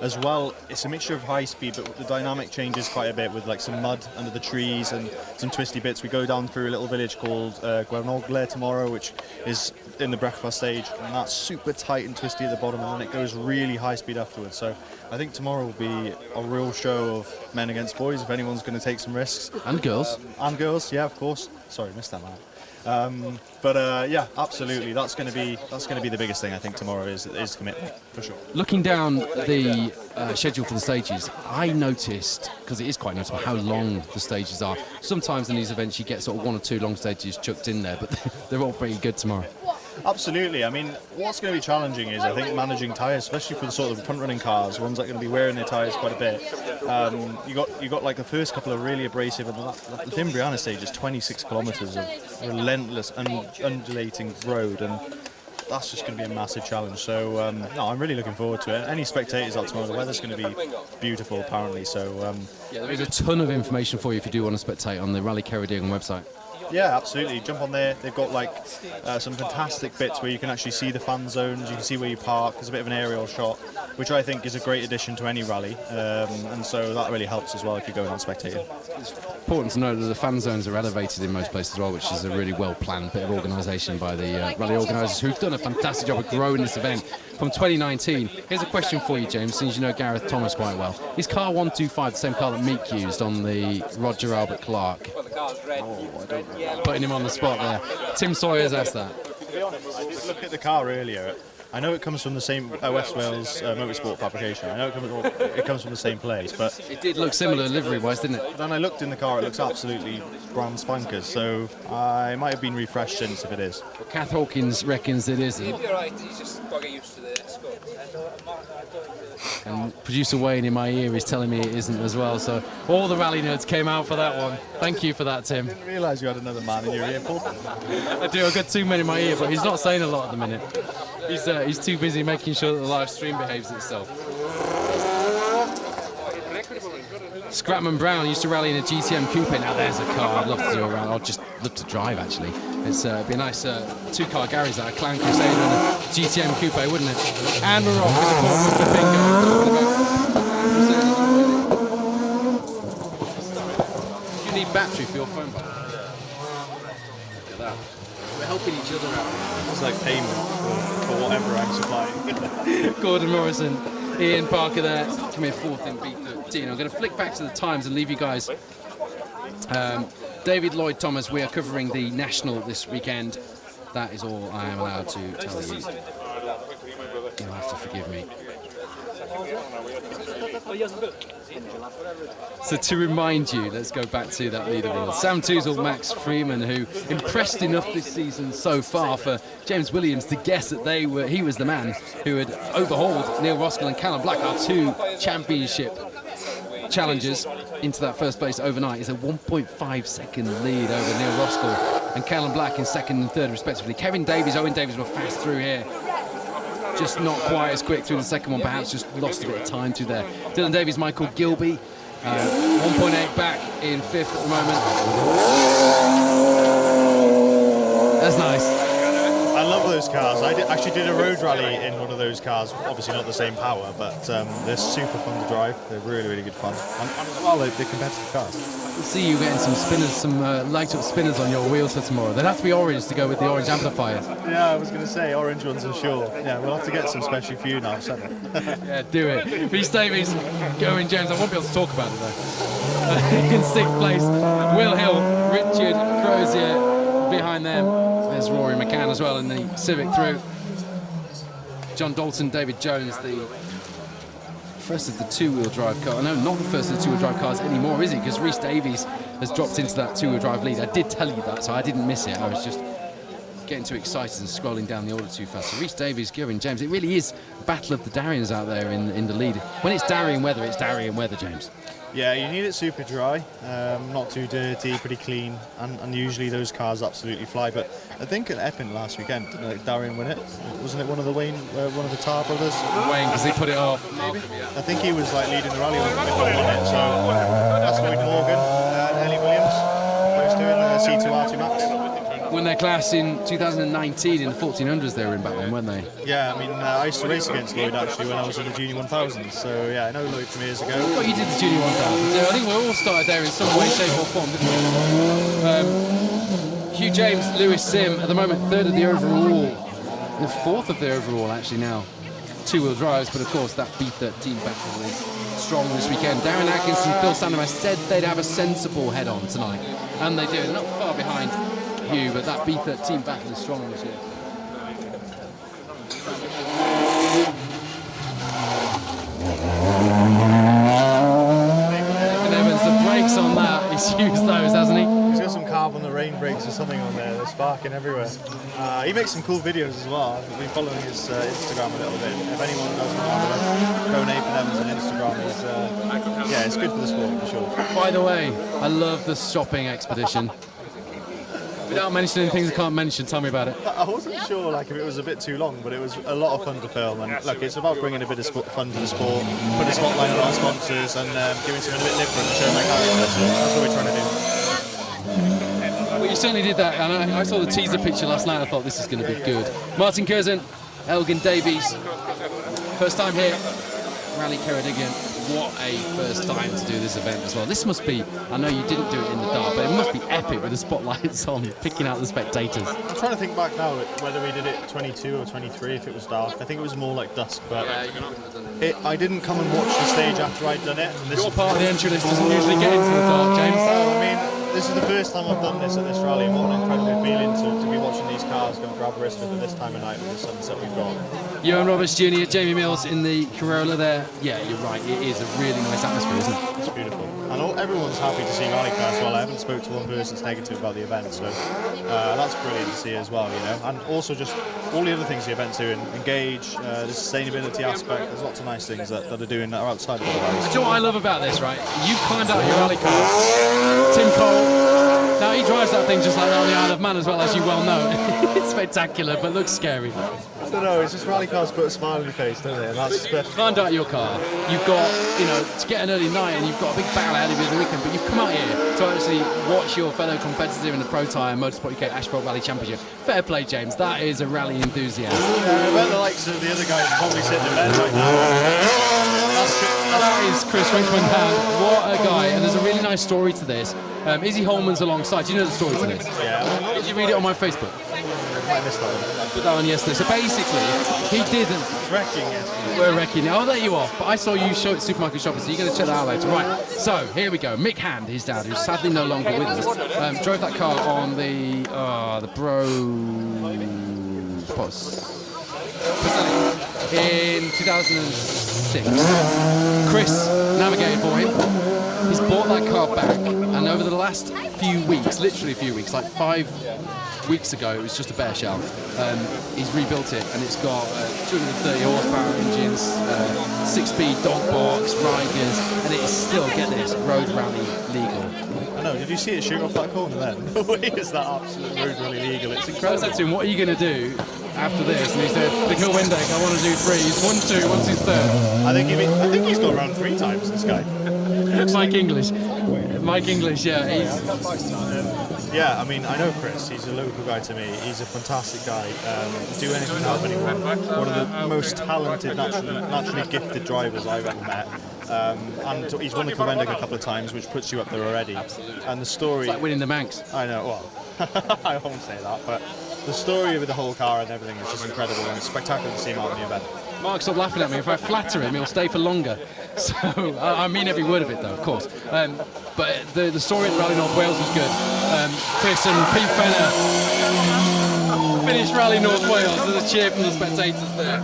As well, it's a mixture of high speed, but the dynamic changes quite a bit with like some mud under the trees and some twisty bits. We go down through a little village called Grenoble tomorrow, which is in the breakfast stage, and that's super tight and twisty at the bottom, and then it goes really high speed afterwards. So I think tomorrow will be a real show of men against boys, if anyone's going to take some risks. And girls. And girls, yeah, of course. Sorry, missed that man. Yeah, absolutely. That's going to be the biggest thing I think tomorrow is commitment for sure. Looking down the schedule for the stages, I noticed, because it is quite noticeable, how long the stages are. Sometimes in these events you get sort of 1 or 2 long stages chucked in there, but they're all pretty good tomorrow. Absolutely. I mean, what's going to be challenging is, I think, managing tyres, especially for the sort of front-running cars, ones that are going to be wearing their tyres quite a bit. You got like the first couple of really abrasive, and the Thimbriana stage is 26 kilometres of relentless, undulating road, and that's just going to be a massive challenge. So, no, I'm really looking forward to it. Any spectators out tomorrow, the weather's going to be beautiful, apparently. So, yeah, there is a ton of information for you if you do want to spectate on the Rally Ceredigion website. Yeah, absolutely. Jump on there. They've got like some fantastic bits where you can actually see the fan zones. You can see where you park. There's a bit of an aerial shot, which I think is a great addition to any rally. And so that really helps as well if you're going on spectating. It's important to note that the fan zones are elevated in most places as well, which is a really well-planned bit of organisation by the rally organisers, who've done a fantastic job of growing this event from 2019. Here's a question for you, James, since you know Gareth Thomas quite well. Is car 125 the same car that Meek used on the Roger Albert Clark? Putting him on the spot there. Tim Sawyer's asked that. To be honest, I did look at the car earlier. I know it comes from the same West Wales Motorsport fabrication. I know it comes from the same place, but it did look similar livery-wise, didn't it? Then I looked in the car, it looks absolutely brand spankers, so I might have been refreshed since if it is. But Kath Hawkins reckons it isn't. He'll be alright, he's just got to get used to the scope. And producer Wayne in my ear is telling me it isn't as well, so all the rally nerds came out for that one. Thank you for that, Tim. I didn't realise you had another man in your ear, Paul. I do, I've got 2 men in my ear, but he's not saying a lot at the minute. He's too busy making sure that the live stream behaves itself. Scrapman Brown used to rally in a GTM coupe. Now there's a car I'd love to do around. I'd just love to drive, actually. It'd be a nice 2-car garage, that a Clan Crusader and a GTM coupe, wouldn't it? And we're off with the forward with the bingo. You need battery for your phone. Look at that. We're helping each other out. It's like payment for whatever I'm supplying. Gordon Morrison, Ian Parker there. Come here, 4th in B13. I'm going to flick back to the times and leave you guys. David Lloyd Thomas, we are covering the National this weekend. That is all I am allowed to tell you. You'll have to forgive me. So to remind you, let's go back to that leaderboard. Sam Toozle, Max Freeman, who impressed enough this season so far for James Williams to guess that he was the man who had overhauled Neil Roskell and Callum Black, our 2 championship challengers, into that first place overnight. Is a 1.5 second lead over Neil Roskell and Callum Black in 2nd and 3rd respectively. Kevin Davies, Owen Davies were fast through here. Just not quite as quick through the second one, perhaps just lost a bit of time through there. Dylan Davies, Michael Gilby, 1.8 back in 5th at the moment. That's nice. I love those cars. I actually did a road rally in one of those cars. Obviously not the same power, but they're super fun to drive. They're really, really good fun. And as well, they're competitive cars. We'll see you getting some spinners, some light up spinners on your wheels for tomorrow. They'd have to be orange to go with the orange amplifiers. Yeah, I was going to say orange ones, I'm sure. Yeah, we'll have to get some specially for you now, I've said it. Yeah, do it. Rhys Davies, going James. I won't be able to talk about it though. In 6th place, Will Hill, Richard Crozier behind them. There's Rory McCann as well in the Civic through. John Dalton, David Jones, the first of the 2-wheel drive car. No, not the first of the 2-wheel drive cars anymore, is he? Because Rhys Davies has dropped into that 2-wheel drive lead. I did tell you that, so I didn't miss it. I was just getting too excited and scrolling down the order too fast. So Rhys Davies, Gavin James. It really is a battle of the Darians out there in the lead. When it's Darien weather, it's Darien weather, James. Yeah, you need it super dry, not too dirty, pretty clean, and usually those cars absolutely fly. But I think at Epping last weekend, didn't Darien win it? Wasn't it one of the Tar brothers? Wayne, because he put it off. Maybe. I think he was like leading the rally when he won it. So that's Lloyd Morgan and Ellie Williams. Those two in the C2R2 Max. Won their class in 2019 in the 1400s they were in back then, weren't they? Yeah, I mean, I used to race against Lloyd actually when I was in the Junior 1000s. So yeah, I know Lloyd from years ago. Well, you did the Junior 1000s. I think we all started there in some way, shape or form, didn't we? you, James. Lewis Sim, at the moment, 3rd of the overall. The 4th of the overall, actually, now. 2-wheel drives, but of course, that B13 battle is strong this weekend. Darren Atkinson, Phil Sandemas said they'd have a sensible head-on tonight. And they do. They're not far behind you, but that B13 battle is strong this year. The brakes on that, he's used those, hasn't he? He's got some carb on the rain brakes or something on there. They're sparking everywhere. He makes some cool videos as well. I've been following his Instagram a little bit. If anyone doesn't know, go Nathan Evans on Instagram. Yeah, it's good for the sport for sure. By the way, I love the shopping expedition. Without mentioning things I can't mention, tell me about it. I wasn't sure like if it was a bit too long, but it was a lot of fun to film. And look, it's about bringing a bit of fun to the sport, putting a spotlight on our sponsors, and giving something a bit different to show my character. So that's what we're trying to do. Well, you certainly did that, and I saw the teaser picture last night. I thought this is going to be good. Martin Curzon, Elgin Davies, first time here, Rally Ceredigion. What a first time to do this event as well. This must be, I know you didn't do it in the dark, but it must be epic with the spotlights on, picking out the spectators. I'm trying to think back now whether we did it 22 or 23 if it was dark. I think it was more like dusk, but I didn't come and watch the stage after I'd done it. Your part of the entry list doesn't usually get into the dark, James. I mean, this is the first time I've done this at this rally, and what an incredible feeling to be watching these cars going for Aberystwyth at this time of night with the sunset we've got. Ewan Roberts Jr., Jamie Mills in the Corolla there. Yeah, you're right, it is a really nice atmosphere, isn't it? It's beautiful. And everyone's happy to see rally cars as well. I haven't spoke to one person that's negative about the event, so that's brilliant to see as well, you know. And also just all the other things the event's doing, engage, the sustainability aspect. There's lots of nice things that are doing that are outside of the rallies. Do you know what I love about this, right? You climbed out your rally car. Tim Cole, now he drives that thing just like that on the Isle of Man as well, as you well know. It's spectacular, but looks scary. I don't know, it's just rally cars put a smile on your face, don't they? And that's special. Climbed out your car, you've got, you know, to get an early night and you've got a big battle ahead of you the weekend, but you've come out here to actually watch your fellow competitor in the Protyre Motorsport UK Asphalt Rally Championship. Fair play, James, that is a rally enthusiast. Yeah, I bet the likes of the other guys probably sitting in bed right now. That is Chris Winkman. What a guy, and there's a really nice story to this. Izzy Holman's alongside. Do you know the story to this? Yeah. Did you read it on my Facebook? I missed that one. I put that on yesterday. So basically, he didn't. Wrecking it. We're wrecking it. I'll let you off, but I saw you show at Supermarket Shopping, so you're going to check that out later. Right, so here we go. Mick Hand, his dad, who's sadly no longer with us, drove that car on the in 2006. Chris navigated for him. He's bought that car back, and over the last few weeks, literally a few weeks, like 5 weeks ago, it was just a bare shell. He's rebuilt it, and it's got 230 horsepower engines, 6-speed dog box, riders, and it is still, get this, road rally legal. I know, did you see it shoot off that corner then? No way is that absolute road rally legal. It's So I incredible. said to him, what are you going to do after this? And he said, Nikhil Windeck, I want to do 3. He's 1, 2, once he's 3rd. I think he's got around 3 times, this guy. Mike English. Mike English, yeah. Yeah, I mean, I know Chris. He's a local guy to me. He's a fantastic guy. Do anything to help anyone. One of the most talented, naturally gifted drivers I've ever met. And he's won the Corendek a couple of times, which puts you up there already. Absolutely. And the story... It's like winning the Manx. I know, well, I won't say that, but the story with the whole car and everything is just incredible, and it's spectacular to see him out in the event. Mark's not laughing at me. If I flatter him, he'll stay for longer. So, I mean every word of it, though, of course. But the story at Rally North Wales was good. Chris and Pete Fenner finished Rally North Wales. There's a cheer from the spectators there.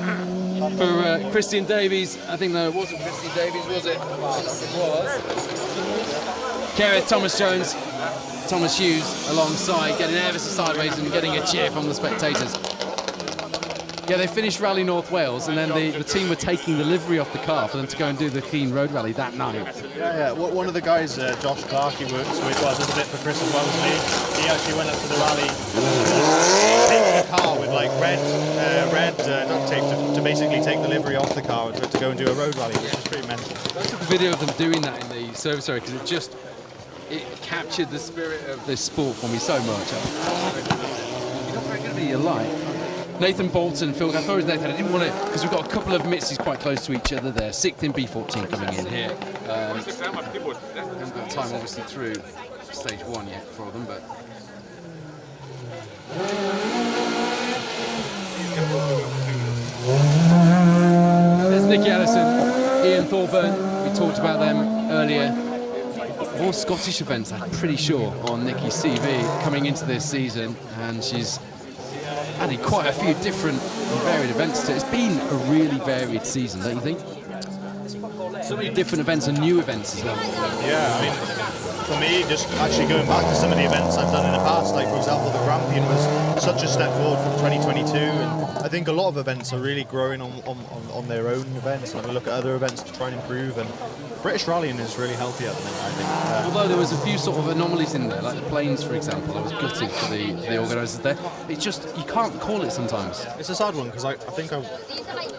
For Christian Davies, I think it wasn't Christian Davies, was it? It was. Gareth Thomas Jones, Thomas Hughes alongside, getting ever so sideways and getting a cheer from the spectators. Yeah, they finished Rally North Wales, and then the team were taking the livery off the car for them to go and do the clean road rally that night. Yeah. One of the guys, Josh Clark, he works with, well, does a bit for Chris as well as me. He actually went up to the rally, taking a car with like red duct tape to basically take the livery off the car to go and do a road rally, which is pretty mental. I took a video of them doing that in the service area because it captured the spirit of this sport for me so much. You're not very good at your life. Nathan Bolton, Phil, I thought it was Nathan. I didn't want to, because we've got a couple of mitzies quite close to each other there. 6th in B14 coming in here. Haven't got time, obviously, through stage 1 yet for them, but There's Nicky Allison, Ian Thorburn. We talked about them earlier. All Scottish events, I'm pretty sure, on Nicky's CV coming into this season, and she's added quite a few different and varied events to it. It's been a really varied season, don't you think? So many different events and new events as well. Yeah, I mean, for me, just actually going back to some of the events I've done in the past, like for example the Grampian was such a step forward from 2022, and I think a lot of events are really growing on their own events, and we look at other events to try and improve, and British rallying is really healthy at the minute, I think. Although there was a few sort of anomalies in there, like the planes, for example, I was gutted for the organisers there. It's just, you can't call it sometimes. It's a sad one, because I think I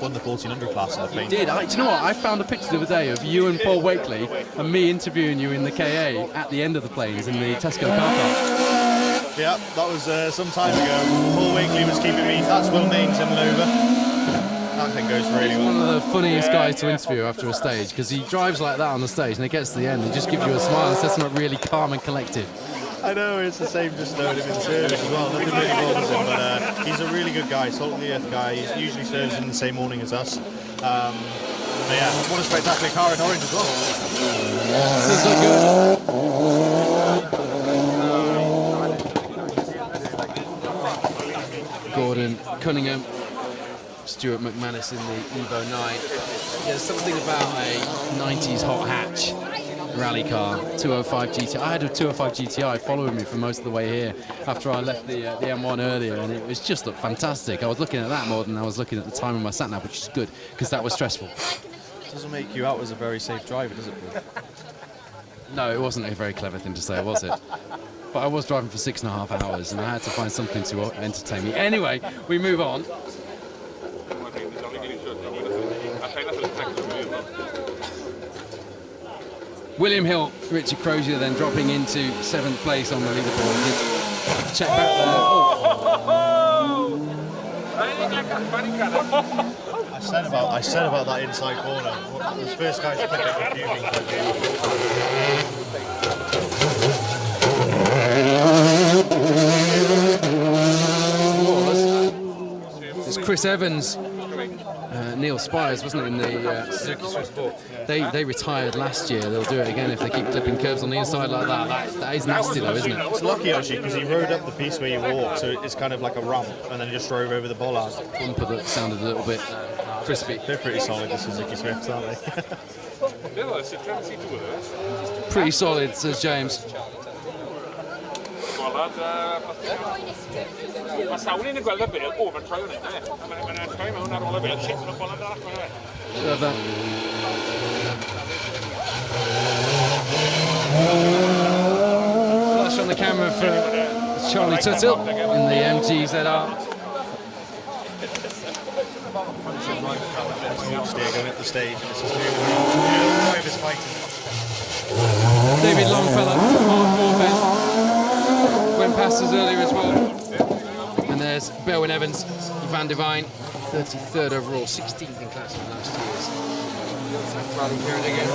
won the 1400 class in the plane. You did. Do you know what? I found a picture the other day of you and Paul Wakely and me interviewing you in the KA at the end of the planes in the Tesco car park. Yeah, that was some time ago. Paul Wakely was keeping me. That's Will Main's in over. That thing goes really well. One of the funniest guys to interview after a stage, because he drives like that on the stage and it gets to the end, he just gives you a smile and says something really calm and collected. I know, it's the same just knowing him in service as well. Nothing really bothers him, but he's a really good guy, salt of the earth guy. He usually serves in the same morning as us. But yeah, what a spectacular car in orange as well. So good. Gordon Cunningham, Stuart McManus in the Evo 9. There's something about a 90s hot hatch rally car, 205 GTI. I had a 205 GTI following me for most of the way here after I left the M1 earlier, and it was just looked fantastic. I was looking at that more than I was looking at the time of my sat-nav, which is good because that was stressful. It doesn't make you out as a very safe driver, does it? No, it wasn't a very clever thing to say, was it? But I was driving for 6.5 hours and I had to find something to entertain me. Anyway, we move on. William Hill, Richard Crozier then dropping into 7th place on the leaderboard. Check back there. Oh. I said about that inside corner. The first guy to pick up It's Chris Evans, Neil Spires, wasn't it, in the Suzuki Swissport? They retired last year. They'll do it again if they keep clipping curves on the inside like that. That is nasty though, isn't it? It's lucky actually because he rode up the piece where you walk, so it's kind of like a ramp, and then he just drove over the bollard. Bumper that sounded a little bit crispy. They're pretty solid, the Suzuki Swifts, aren't they? Pretty solid, says James. Flash on the camera for Charlie Tuttle in the MGZR. Going up the stage, and this is drivers fighting. David Longfellow, hardcore Ben, went past us earlier as well. And there's Belwyn Evans, Van Devine, 33rd overall, 16th in class from last year's Rally Ceredigion.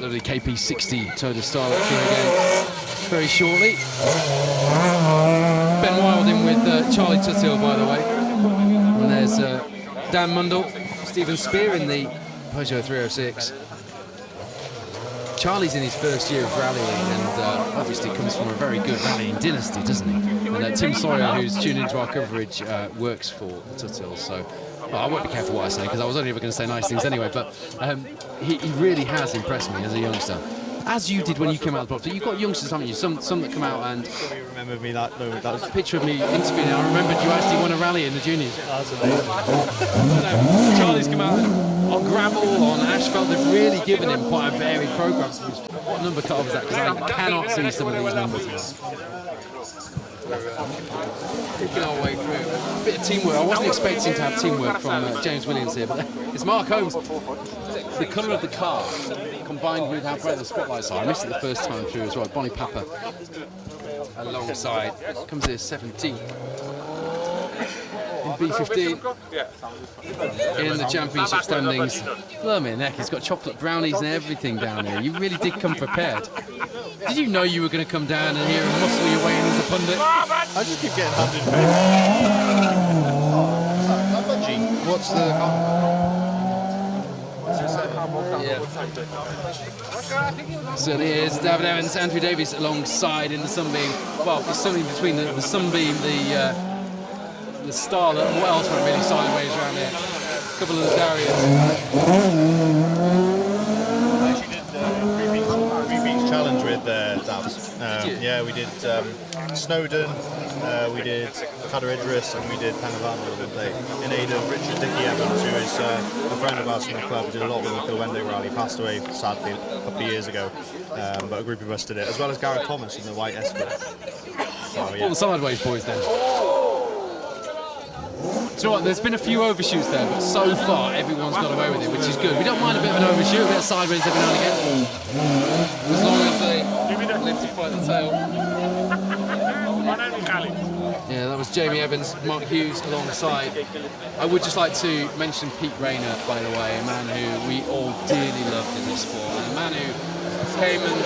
Lovely KP60 Tour de Star up here again very shortly. Ben Wild in with Charlie Tuttle, by the way. And there's Dan Mundell, Stephen Spear in the Peugeot 306. Charlie's in his first year of rallying and obviously comes from a very good rallying dynasty, doesn't he? And Tim Sawyer, who's tuned into our coverage, works for Tuttle, so well, I won't be careful what I say because I was only ever going to say nice things anyway, but he really has impressed me as a youngster. As you did when you came out of the block. You've got youngsters, haven't you? Some that come out and... You remember me that though? That was a picture of me interviewing. I remembered you actually won a rally in the juniors. That's amazing. Charlie's come out on gravel, on asphalt. They've really given him quite a varied programme. What number cut off is that? Because I cannot see some of these numbers. Picking our way through. A bit of teamwork. I wasn't expecting to have teamwork from James Williams here, but it's Mark Holmes. The colour of the car combined with how bright the spotlights are. I missed it the first time through as well. Bonnie Papa alongside. Comes here 17th. In B15 in the championship standings. Look at neck, he's got chocolate brownies and everything down here. You really did come prepared. Did you know you were going to come down and here and muscle your way in as a pundit? I just keep getting handed favors. What's the So there's David Evans, Andrew Davies alongside in the sunbeam. Well, it's something between the sunbeam, the star that what else went really sideways around there. A couple of the Darians. Challenge with Davs. Yeah, we did Snowden, we did Kader Idris, and we did Panavano the other day in aid of Richard Dickey Evans, who is a friend of ours from the club. We did a lot with the Kilwende Rally, passed away sadly a couple of years ago, but a group of us did it, as well as Gareth Thomas in the white Asphalt. So, yeah. All the sideways boys then. So what, there's been a few overshoots there, but so far everyone's got away with it, which is good. We don't mind a bit of an overshoot, a bit of sideways every now and again. As long as they live to fight the tail. Yeah, that was Jamie Evans, Mark Hughes alongside. I would just like to mention Pete Rayner, by the way, a man who we all dearly loved in this sport, and a man who came and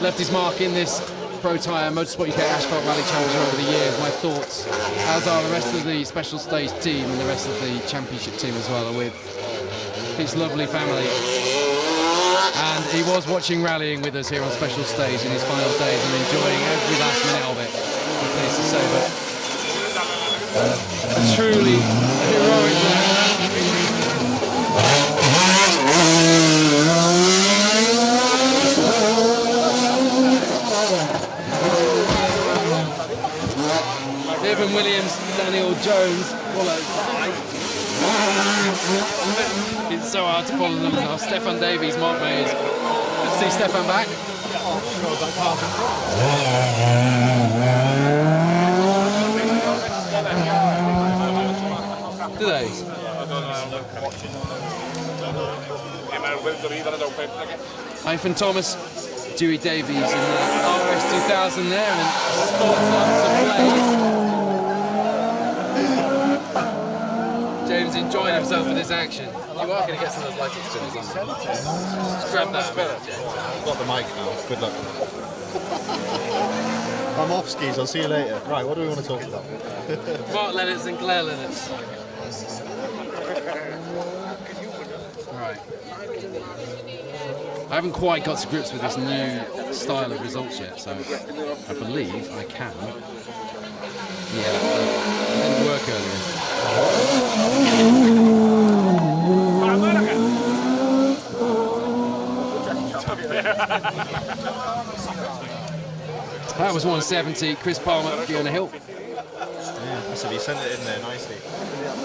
left his mark in this Protyre Motorsport UK Asphalt Rally Championship over the years. My thoughts, as are the rest of the special stage team and the rest of the championship team as well, are with his lovely family. And he was watching rallying with us here on special stage in his final days and enjoying every last minute of it. I'm pleased to say, but truly heroic man. Evan Williams, Daniel Jones follows. It's so hard to follow them now. Stefan Davies, Mark Mayers. Good to see Stefan back. Do they? Ivan Thomas, Dewey Davies in the RS 2000 there, and sports lots of play. James enjoying himself with this action. You are going to get some of those lighting spinners, aren't you? Just grab that spinner, James. I've got the mic now. Good luck. I'm off skis. I'll see you later. Right, what do we want to talk about? Mark Lennox and Claire Lennox. Right. I haven't quite got to grips with this new style of results yet, so I believe I can. Yeah, it didn't work earlier. That was 170. Chris Palmer, Fiona Hill. Yeah, I said he sent it in there nicely.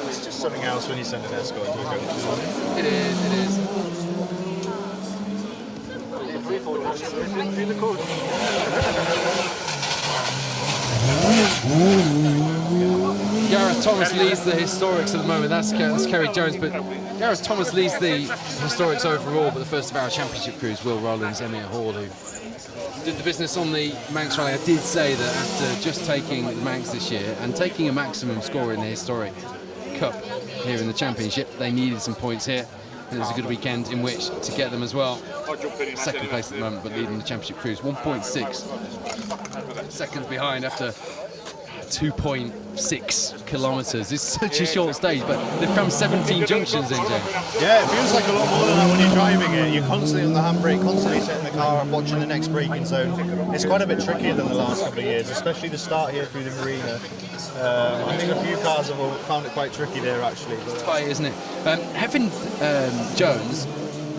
It's just something else when you send an escort to a coach. It is, it is. Gareth Thomas leads the historics at the moment. That's Kerry Jones, but Gareth Thomas leads the historics overall. But the first of our championship crews, Will Rollins, Emir Hall, who did the business on the Manx Rally. I did say that after just taking the Manx this year and taking a maximum score in the historic cup here in the championship, they needed some points here. And it was a good weekend in which to get them as well. Second place at the moment, but leading the championship cruise, 1.6 seconds behind after 2.6 kilometres. It's such a short stage, but they've come 17 junctions in, James. Yeah, it feels like a lot more than that when you're driving it. You're constantly on the handbrake, constantly setting the car up, watching the next braking zone. It's quite a bit trickier than the last couple of years, especially the start here through the marina. I think a few cars have found it quite tricky there, actually. It's tight, isn't it? Having Jones,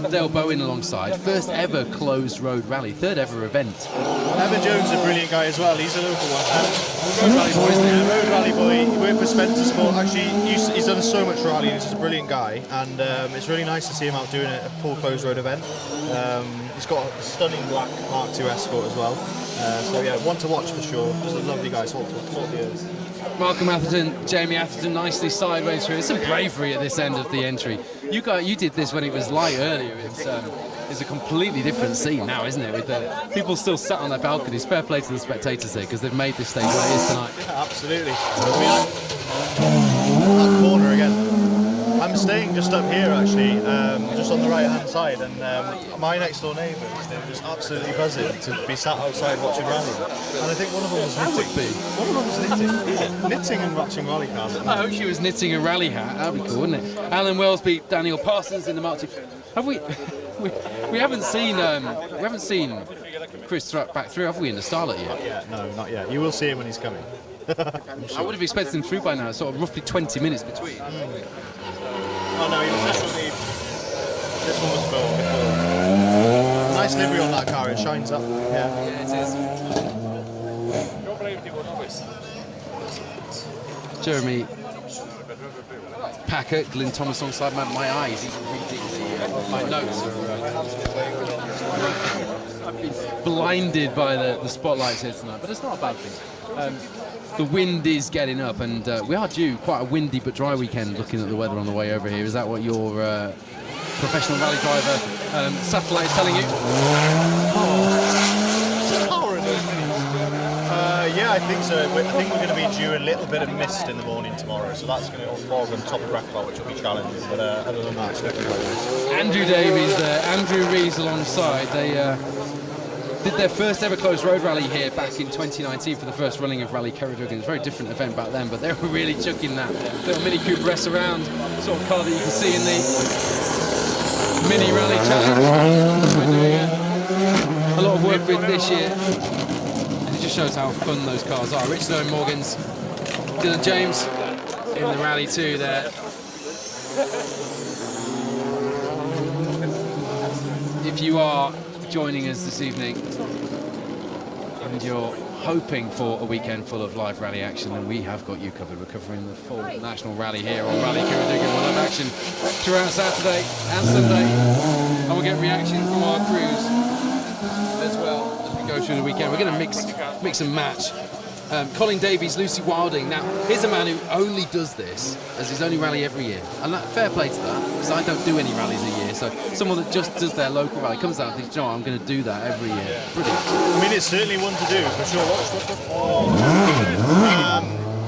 Dale Bowen alongside, first ever closed road rally, third ever event. Evan Jones is a brilliant guy as well. He's a local one. Road rally boy, isn't he? Road rally boy. He worked for Spencer Sport. Actually, he's done so much rallying. He's a brilliant guy, and it's really nice to see him out doing a full closed road event. He's got a stunning black Mark II Escort as well. So yeah, one to watch for sure. Just a lovely guy. 40 years. Malcolm Atherton, Jamie Atherton, nicely sideways through. It's some bravery at this end of the entry. You did this when it was light earlier. It's a completely different scene now, isn't it? With the people still sat on their balconies. Fair play to the spectators here because they've made this stage what it is tonight. Yeah, absolutely. staying just up here actually, just on the right hand side, and my next door neighbours, they were just absolutely buzzing to be sat outside watching rally. And I think one of them was knitting. One of them was knitting and watching rally cars. I hope she was knitting a rally hat. That'd be cool, wouldn't it? Alan Wells beat Daniel Parsons in the Mark II. Have we? We haven't seen Chris Thrupp back through, have we, in the Starlet yet? Yeah, no, not yet. You will see him when he's coming. I would have expected him through by now, sort of roughly 20 minutes between. Oh no, he was definitely. This one was before. Nice livery on that car, it shines up. Yeah, it is. Jeremy Packard, Glyn Thomas alongside my eyes, even reading my notes. I've been blinded by the spotlights here tonight, but it's not a bad thing. The wind is getting up, and we are due quite a windy but dry weekend. Looking at the weather on the way over here, is that what your professional rally driver satellite is telling you? Yeah, I think so. I think we're going to be due a little bit of mist in the morning tomorrow, so that's going to fog on top of Rackfall, which will be challenging. But other than that, it's looking quite nice. Andrew Davies there, Andrew Rees alongside. They did their first ever closed road rally here back in 2019 for the first running of Rally Ceredigion. It was a very different event back then, but they were really chucking that little Mini Cooper S around sort of car that you can see in the Mini Rally Challenge. We're doing a lot of work with this year. It just shows how fun those cars are. Richard Owen Morgans, Dylan James in the Rally 2 there. If you are joining us this evening and you're hoping for a weekend full of live rally action, then we have got you covered. We're covering the full national rally here on Rally Ceredigion. We'll have action throughout Saturday and Sunday, and we'll get reaction from our crews as well as we go through the weekend. We're going to mix and match. Colin Davies, Lucy Wilding. Now, here's a man who only does this as his only rally every year. And fair play to that, because I don't do any rallies a year. So someone that just does their local rally comes out and thinks, you know, I'm going to do that every year. Brilliant. I mean, it's certainly one to do, for sure.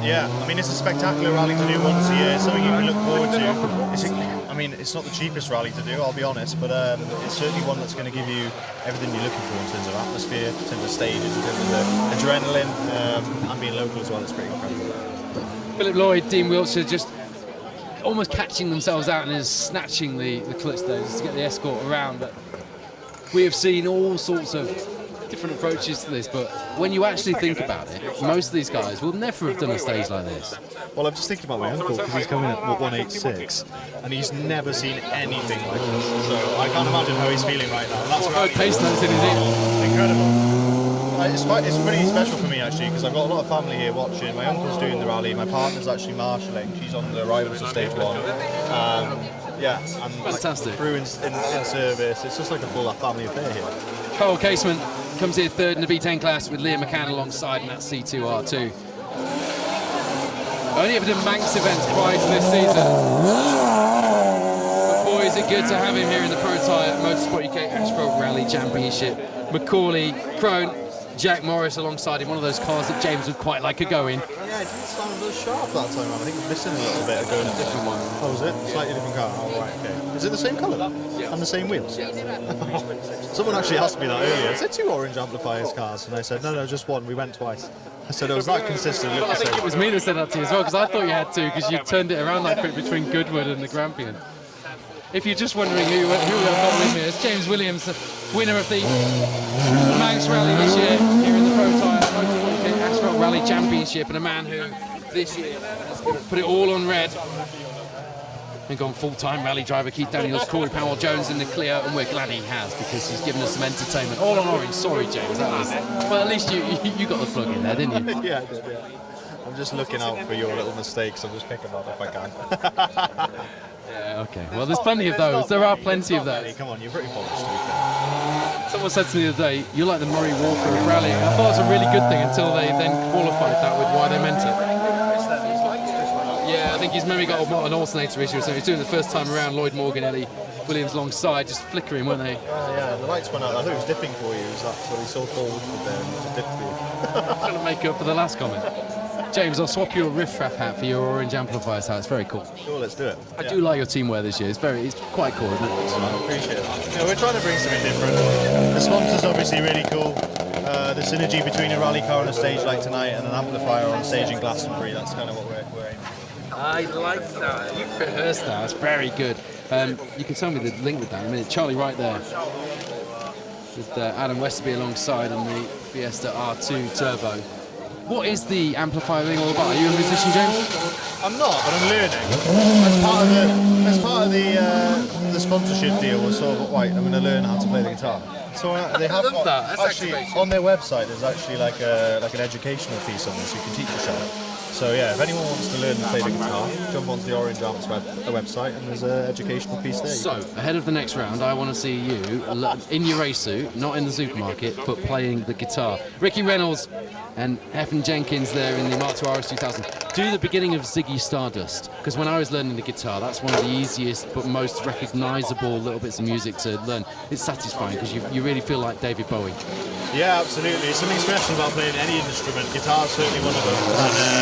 Yeah, I mean, it's a spectacular rally to do once a year. It's something you can look forward to. I mean, it's not the cheapest rally to do, I'll be honest, but it's certainly one that's going to give you everything you're looking for in terms of atmosphere, in terms of stages, in terms of adrenaline, and being local as well. It's pretty incredible. Philip Lloyd, Dean Wiltshire, just almost catching themselves out and just snatching the clutch there just to get the escort around. But we have seen all sorts of different approaches to this, but when you actually think about it, most of these guys will never have done a stage like this. Well, I'm just thinking about my uncle, because he's coming at 186, and he's never seen anything like this. So I can't imagine how he's feeling right now. That's what pace notes in his ear. Incredible. It's pretty special for me actually, because I've got a lot of family here watching. My uncle's doing the rally, my partner's actually marshalling. She's on the arrivals of stage one. Yeah, and fantastic. Like, crew in service. It's just like a full family affair here. Cole Casement comes here third in the B10 class with Liam McCann alongside in that C2R2. Only ever done Manx events prior to this season. But boy, is it good to have him here in the Protyre Motorsport UK Asphalt Rally Championship. Macaulay, Crone, Jack Morris alongside him, one of those cars that James would quite like to go in. Yeah, it didn't sound a little sharp that time around. I think it was missing a little bit of going a different one. Oh, was it? Slightly different car. Oh, right, okay. Is it the same colour? Yeah. And the same wheels? Yeah. Someone actually asked me that earlier. Is there two orange amplifiers cars? And I said, no, just one. We went twice. I said, it was that consistent. I think it was me that said that to you as well, because I thought you had two, because you turned it around like bit between Goodwood and the Grampian. If you're just wondering who we've got with me, it's James Williams, the winner of the Manx Rally this year here in the Protyre Motorsport UK Asphalt Rally Championship, and a man who this year has put it all on red and gone full-time rally driver. Keith Daniels, Corey Powell-Jones in the Clio, and we're glad he has, because he's given us some entertainment. All on orange. Sorry, James. That was, well, at least you got the plug in there, didn't you? Yeah, I did, yeah. I'm just looking out for your little mistakes. I'm just picking them up if I can. Yeah, okay. Well, there's plenty of those. There are plenty of those. Come on, you're pretty polished to be fair. Someone said to me the other day, you're like the Murray Walker of rallying. I thought it was a really good thing until they then qualified that with why they meant it. Yeah, I think he's maybe got an alternator issue, so he's doing the first time around. Lloyd Morgan, Ellie Williams alongside, just flickering, weren't they? Yeah, the lights went out. I thought it was dipping for you. Is that so he's so cold with them? Just dipped for you. Trying to make up for the last comment. James, I'll swap your riff-raff hat for your orange amplifier hat. It's very cool. Sure, let's do it. I do like your teamwear this year. It's quite cool, isn't it? I appreciate it. Yeah, we're trying to bring something different. The sponsor's obviously really cool. The synergy between a rally car on a stage like tonight and an amplifier on stage in Glastonbury, that's kind of what we're aiming for. I like that. You've rehearsed that. That's very good. You can tell me the link with that in a minute. Charlie right there. With Adam Westerby alongside on the Fiesta R2 Turbo. What is the amplifier thing all about? Are you a musician, James? I'm not, but I'm learning. As part of the sponsorship deal was sort of, right, I'm going to learn how to play the guitar. So they have love that. That's actually activation. on their website. There's actually like an educational piece on this. You can teach yourself. So yeah, if anyone wants to learn to play the guitar, jump onto the Orange Amps website, and there's an educational piece there. So ahead of the next round, I want to see you in your race suit, not in the supermarket, but playing the guitar. Ricky Reynolds and Evan Jenkins there in the Mark II RS 2000. Do the beginning of Ziggy Stardust, because when I was learning the guitar, that's one of the easiest but most recognisable little bits of music to learn. It's satisfying because you really feel like David Bowie. Yeah, absolutely. There's something special about playing any instrument. Guitar's certainly one of them.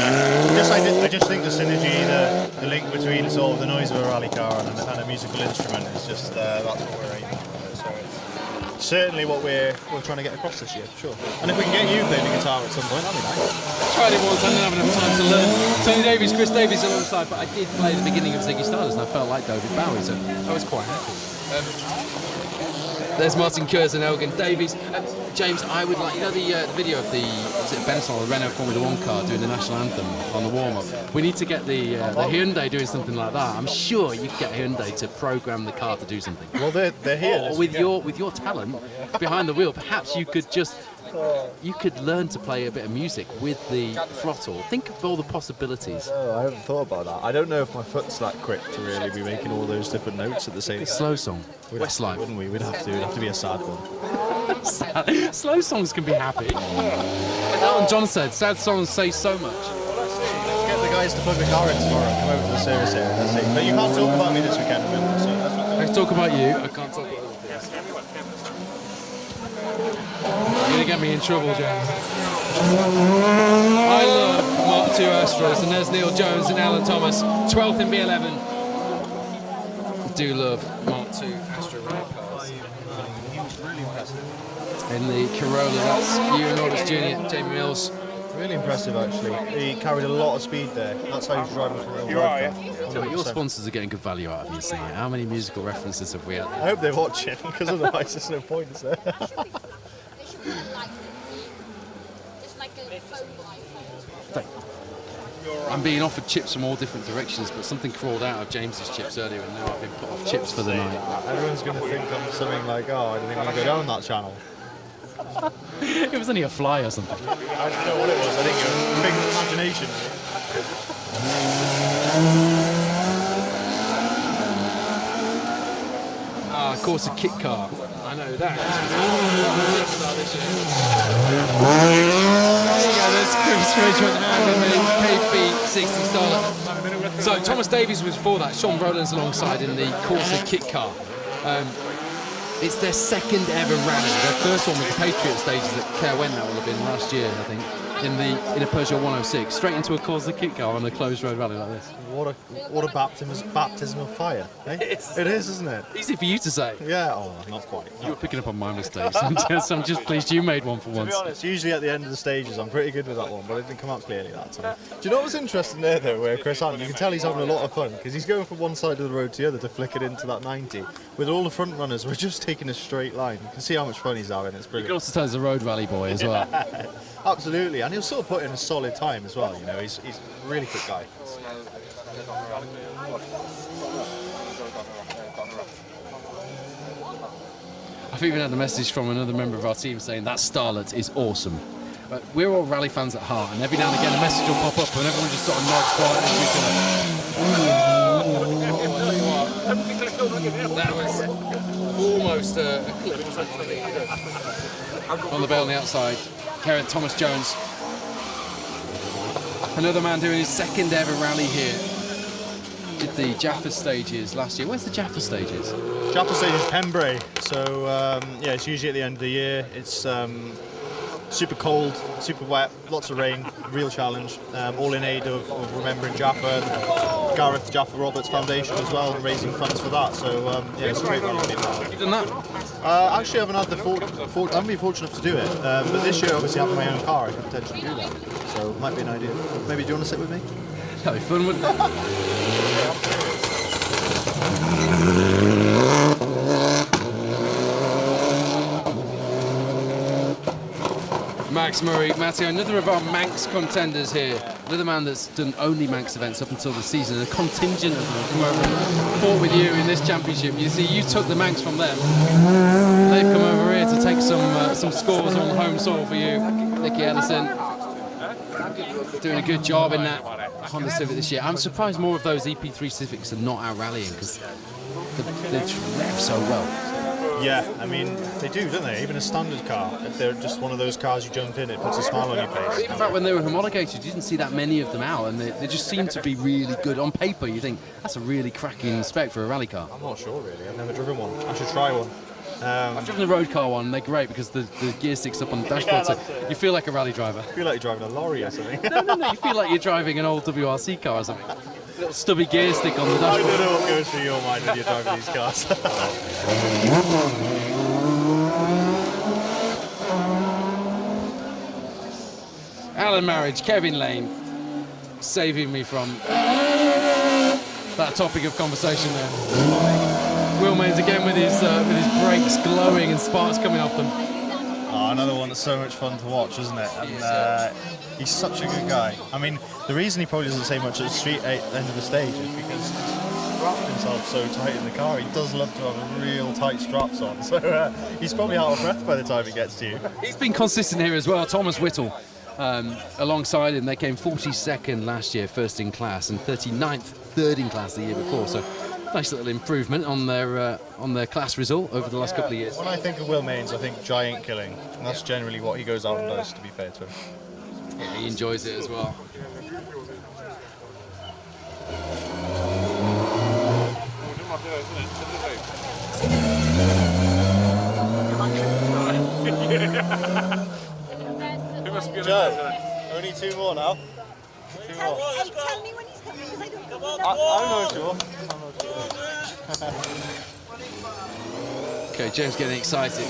And I just think the synergy, the link between sort of the noise of a rally car and a musical instrument is just that's what we're aiming for. So it's certainly what we're trying to get across this year, for sure. And if we can get you playing the guitar at some point, that'd be nice. Tried it once, I didn't have enough time to learn. Tony Davies, Chris Davies alongside, but I did play the beginning of Ziggy Stardust and I felt like David Bowie, so I was quite happy. There's Martin Kurz and Elgin Davies. James, I would like, you know the video of the Benetton or the Renault Formula 1 car doing the national anthem on the warm-up? We need to get the Hyundai doing something like that. I'm sure you could get Hyundai to program the car to do something. Well, they're here. Or with your talent behind the wheel, perhaps you could learn to play a bit of music with the throttle. Think of all the possibilities. Oh, I haven't thought about that. I don't know if my foot's that quick to really be making all those different notes at the same time. Slow song, Westlife. Wouldn't we? We'd have to be a sad one. Slow songs can be happy. Alan John said, sad songs say so much. Let's get the guys to plug the car in tomorrow and come over to the service area. That's it. But you can't talk about me this weekend, remember? So that's not I can talk about you, I can't talk about other things. You're going to get me in trouble, James. I love Mark II Astros, and there's Neil Jones and Alan Thomas, 12th in B11. I do love Mark II Astro rally cars. really impressive. In the Corolla, that's Ewan Roberts Jr., Jamie Mills. Really impressive, actually. He carried a lot of speed there. That's how he's driving from the drive. So your sponsors are getting good value out of you, seeing it. How many musical references have we had? I hope they're watching, because otherwise there's no point, is there? I'm being offered chips from all different directions, but something crawled out of James's chips earlier, and now I've been put off chips for the night. Everyone's going to think I'm something like, oh, I didn't want to go down that channel. It was only a fly or something. I don't know what it was. I think it was big imagination. Ah, of course, a kit car. I know that. There you go, there's Chris Ridgman and KB 60 Starlet. So Thomas Davies was before that. Sean Rowlands alongside in the Corsa kit car. It's their second ever rally. Their first one was the Patriot stages at Caerwen, that would have been last year, I think, in a Peugeot 106, straight into a Corsa kit car on a closed road rally like this. What a baptism of fire. Eh? It is, isn't it? Easy for you to say. Yeah, oh, not quite. You were picking up on my mistakes. I'm just pleased you made one for once. To be honest, usually at the end of the stages, I'm pretty good with that one, but it didn't come out clearly that time. Do you know what's interesting there, though, where Chris Hunt, you can tell he's having a lot of fun, because he's going from one side of the road to the other to flick it into that 90. With all the front runners, we're just taking a straight line. You can see how much fun he's having. It's You brilliant. can also tell he's a road rally boy as well. Absolutely, and he'll sort of put in a solid time as well. You know, he's a really quick guy. I've even had a message from another member of our team saying that Starlet is awesome. But we're all rally fans at heart, and every now and again a message will pop up and everyone just sort of nods quietly to each other. That was almost a clip on the bell on the outside. Karen Thomas Jones. Another man doing his second ever rally here. Did the Jaffa stages last year. Where's the Jaffa stages? Jaffa stage is Pembrey, so yeah, it's usually at the end of the year. It's super cold, super wet, lots of rain, real challenge. All in aid of remembering Jaffa and Gareth Jaffa Roberts Foundation as well, and raising funds for that. So yeah, it's a great one to be part of. You've done that? Actually, I haven't had I haven't been fortunate enough to do it, but this year, obviously, having my own car, I could potentially do that. So it might be an idea. Maybe do you want to sit with me? That'd be fun, wouldn't it? Max Murray, Matty, another of our Manx contenders here. Another man that's done only Manx events up until the season. A contingent of them come over and fought with you in this championship. You see, you took the Manx from them. They've come over here to take some scores on home soil for you. Nicky Ellison doing a good job in that Honda Civic this year. I'm surprised more of those EP3 Civics are not out rallying because they rev so well. Yeah, I mean, they do, don't they? Even a standard car, if they're just one of those cars you jump in, it puts a smile on your face. In fact, when they were homologated, you didn't see that many of them out, and they just seem to be really good. On paper, you think, that's a really cracking spec for a rally car. I'm not sure, really. I've never driven one. I should try one. I've driven the road car one, and they're great because the gear sticks up on the dashboard, so you feel like a rally driver. I feel like you're driving a lorry or something. No, you feel like you're driving an old WRC car or something. Little stubby gear stick on the I dashboard. don't know what goes through your mind when you're driving these cars. Alan Marriage, Kevin Lane, saving me from that topic of conversation there. Will Mains again with his brakes glowing and sparks coming off them. Oh, another one that's so much fun to watch, isn't it? And he's such a good guy. I mean, the reason he probably doesn't say much at the street end of the stage is because he's wrapped himself so tight in the car. He does love to have real tight straps on, so he's probably out of breath by the time he gets to you. He's been consistent here as well. Thomas Whittle alongside him. They came 42nd last year, first in class, and 39th, third in class the year before. So nice little improvement on their class result over the last couple of years. When I think of Will Mains, I think giant killing, and that's generally what he goes out and does, to be fair to him. Yeah, he enjoys it as well. Joe, only two more now. Two more. Tell me when he's coming because I don't know. I'm not sure. Okay, James getting excited.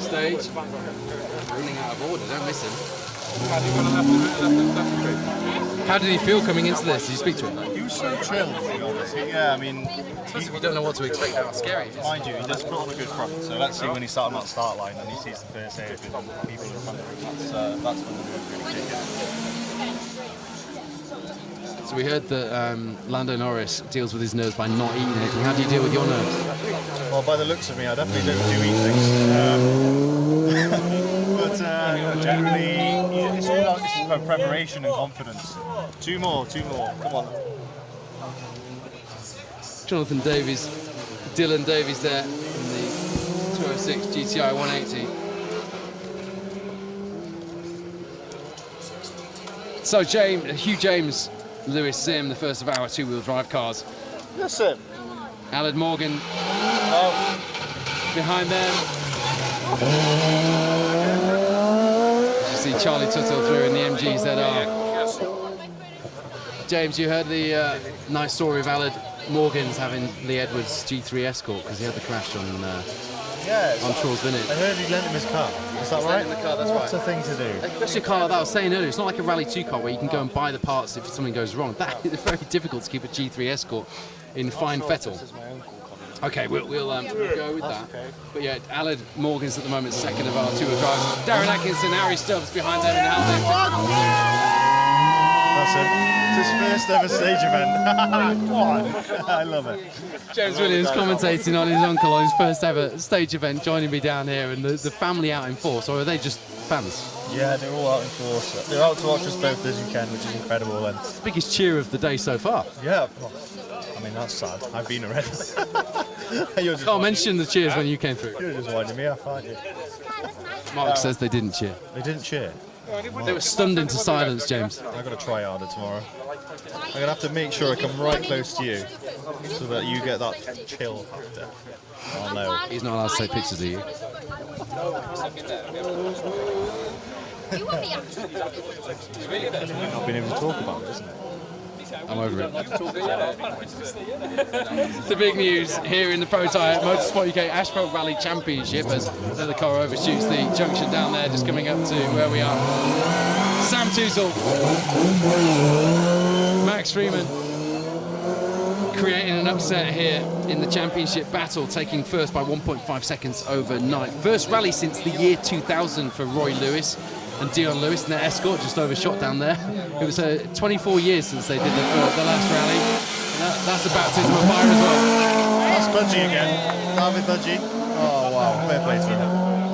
Stage. Running out of order, don't miss him. How did he feel coming into this? Did you speak to him? He was so chilled, to be honest. Yeah, I mean, You don't know what to expect, how scary it is. mind you, he does put on a good front. So let's see when he's starting that start line and he sees the first aid with people in front of him. That's when the move really kick in. So we heard that Lando Norris deals with his nerves by not eating anything. How do you deal with your nerves? Well, by the looks of me, I definitely don't do eat things. But generally, it's all about preparation and confidence. Two more, come on. Jonathan Davies, Dylan Davies there in the 206 GTI 180. So Hugh James, Lewis Sim, the first of our two-wheel drive cars. Listen. Aled Morgan behind them. As you see Charlie Tuttle through in the MG ZR. James, you heard the nice story of Aled Morgan's having Lee Edwards' G3 Escort because he had the crash on Troll's Vineyard. I heard he lent him his car. Is that right? In the car, that's What's right. a thing to do? Especially a car like that I was saying earlier, it's not like a Rally 2 car where you can go and buy the parts if something goes wrong. It's very difficult to keep a G3 Escort in fine fettle. Okay, we'll go with that. Okay. But yeah, Aled Morgan's at the moment second of our two-wheel drives. Darren Atkinson, Harry Stubbs behind them in Haldane. That's it. It's his first ever stage event. Come on. I love it. James Williams commentating on his uncle on his first ever stage event, joining me down here, and the family out in force, or are they just fans? Yeah, they're all out in force. They're out to watch us both this weekend, which is incredible. And The biggest cheer of the day so far. yeah, well, I mean, that's sad. I've been already. Can't mention the cheers when you came through. You're just winding me up, aren't you? Mark says they didn't cheer. They didn't cheer. They were stunned into silence, James. I've got to try harder tomorrow. I'm going to have to make sure I come right close to you so that you get that chill factor. Oh no. He's not allowed to take pictures of you. You want me after? Not being able to talk about it, isn't it? I'm over it. The big news here in the Protyre Motorsport UK Asphalt Rally Championship as the car overshoots the junction down there, just coming up to where we are. Sam Toozle, Max Freeman, creating an upset here in the championship battle, taking first by 1.5 seconds overnight. First rally since the year 2000 for Roy Lewis and Dion Lewis and their Escort just overshot down there. It was 24 years since they did the last rally. And that's a baptism of fire as well. That's Budgie again. David Budgie. Oh wow, fair play to him.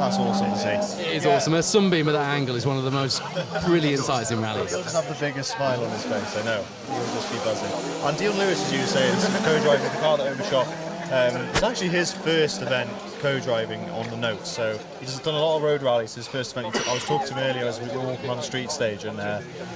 That's awesome to see. It is awesome. A sunbeam at that angle is one of the most brilliant sights in rallies. He'll just have the biggest smile on his face, I know. He'll just be buzzing. And Dion Lewis, as you were saying, is co-driving the car that overshot. It's actually his first event co-driving on the notes, so he's done a lot of road rallies. His first event, I was talking to him earlier as we were walking on the street stage, and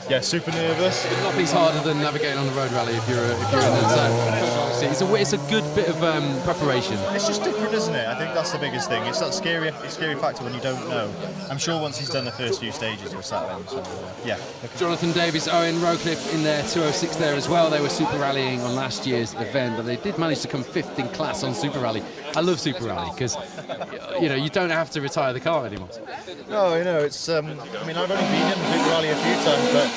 yeah, super nervous. Nothing's harder than navigating on a road rally if you're in the zone. It's a good bit of preparation. It's just different, isn't it? I think that's the biggest thing. It's that scary factor when you don't know. I'm sure once he's done the first few stages, he'll settle in. So yeah. Jonathan Davies, Owen Rowcliffe in their 206 there as well. They were super rallying on last year's event, but they did manage to come 5th in class on Super Rally. I love Super Rally because you don't have to retire the car anymore. No, it's. I mean, I've only been in the Super Rally a few times, but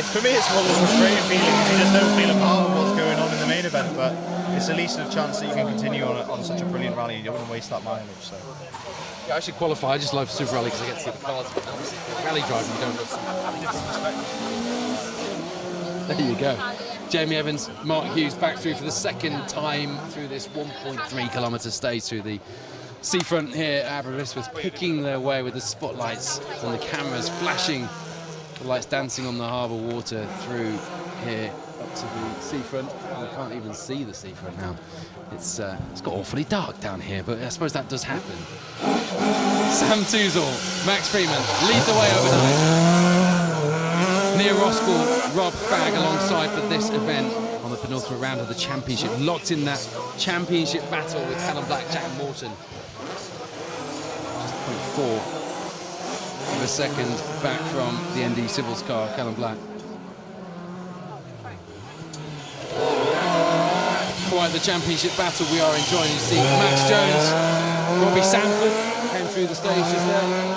for me, it's one of the frustrating feelings. You just don't feel a part of what's going on in the main event, but it's at least a chance that you can continue on such a brilliant rally. You don't want to waste that mileage. So. Yeah, I should qualify. I just love Super Rally because I get to see the cars. Rally driving, you don't look. There you go. Jamie Evans, Mark Hughes back through for the second time through this 1.3 kilometre stage through the seafront here at Aberystwyth, picking their way with the spotlights and the cameras flashing, the lights dancing on the harbour water through here up to the seafront. We can't even see the seafront now. It's got awfully dark down here, but I suppose that does happen. Sam Toozle, Max Freeman lead the way overnight. Near Roskell, Rob Fagg alongside for this event on the penultimate round of the championship, locked in that championship battle with Callum Black, Jack Morton. Just 0.4 of a second back from the ND Civils car, Callum Black. Quite the championship battle we are enjoying. You see Max Jones, Robbie Sanford came through the stage just there.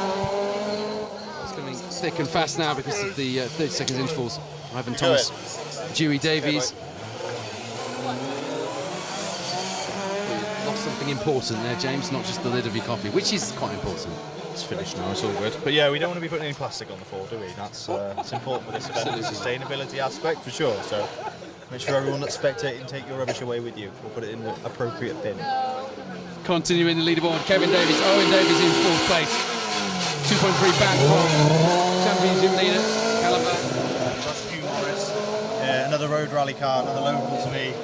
Thick and fast now because of the 30 seconds intervals. Ivan Thomas, Dewey Davies. Lost something important there, James, not just the lid of your coffee, which is quite important. It's finished now, it's all good. But yeah, we don't want to be putting any plastic on the floor, do we? That's it's important for this event, the sustainability aspect for sure. So make sure everyone that's spectating take your rubbish away with you. We'll put it in the appropriate bin. Continuing the leaderboard, Kevin Davies, Owen Davies in 4th place. 2.3 back from championship leader, Callum Black. That's Hugh Morris. Yeah, another road rally car, another local to me.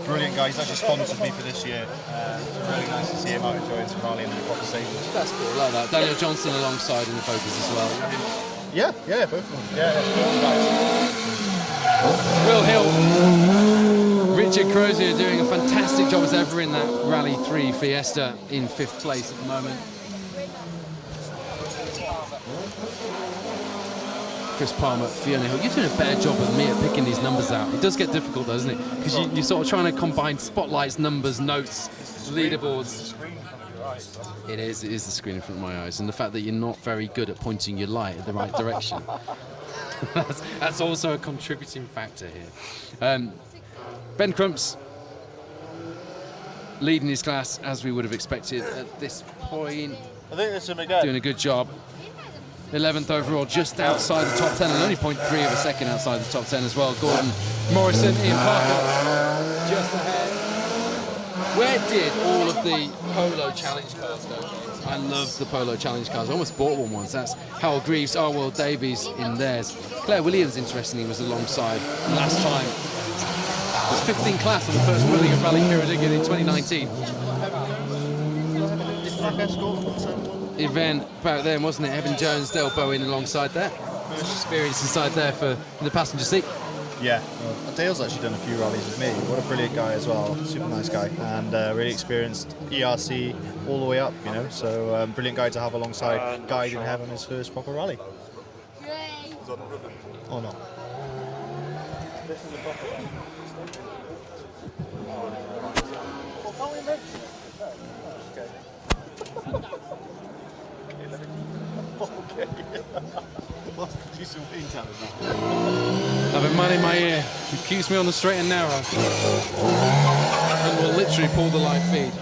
Brilliant guy, he's actually sponsored me for this year. It's really nice to see him out enjoying some rallying and proper stages. That's cool, I like that. Daniel Johnson alongside in the focus as well. Yeah, both of them. Yeah, Will Hill, Richard Crozier doing a fantastic job as ever in that Rally 3 Fiesta in 5th place at the moment. Chris Palmer, Fiona Hill, you're doing a better job than me at picking these numbers out. It does get difficult, doesn't it? Because you're sort of trying to combine spotlights, numbers, notes, leaderboards. It is the screen in front of my eyes, and the fact that you're not very good at pointing your light in the right direction. that's also a contributing factor here. Ben Crumps leading his class as we would have expected at this point. I think that's him again. Doing a good job. 11th overall, just outside the top 10, and only 0.3 of a second outside the top 10 as well. Gordon Morrison, Ian Parker, just ahead. Where did all of the Polo Challenge cars go? I love the Polo Challenge cars. I almost bought one once. That's Howell Greaves, Will Davies in theirs. Claire Williams, interestingly, was alongside last time. It was 15 class on the first running of Rally Ceredigion in 2019. Event back then, wasn't it? Evan Jones, Dale Bowen alongside there. Experience inside there for in the passenger seat. Yeah, Dale's actually done a few rallies with me. What a brilliant guy as well, super nice guy, and really experienced ERC all the way up, you know. So brilliant guy to have alongside Guy didn't have on his first proper rally. Or not. This is a proper one. Okay. What's the juice of being down with that? I have a man in my ear who keeps me on the straight and narrow and will literally pull the live feed.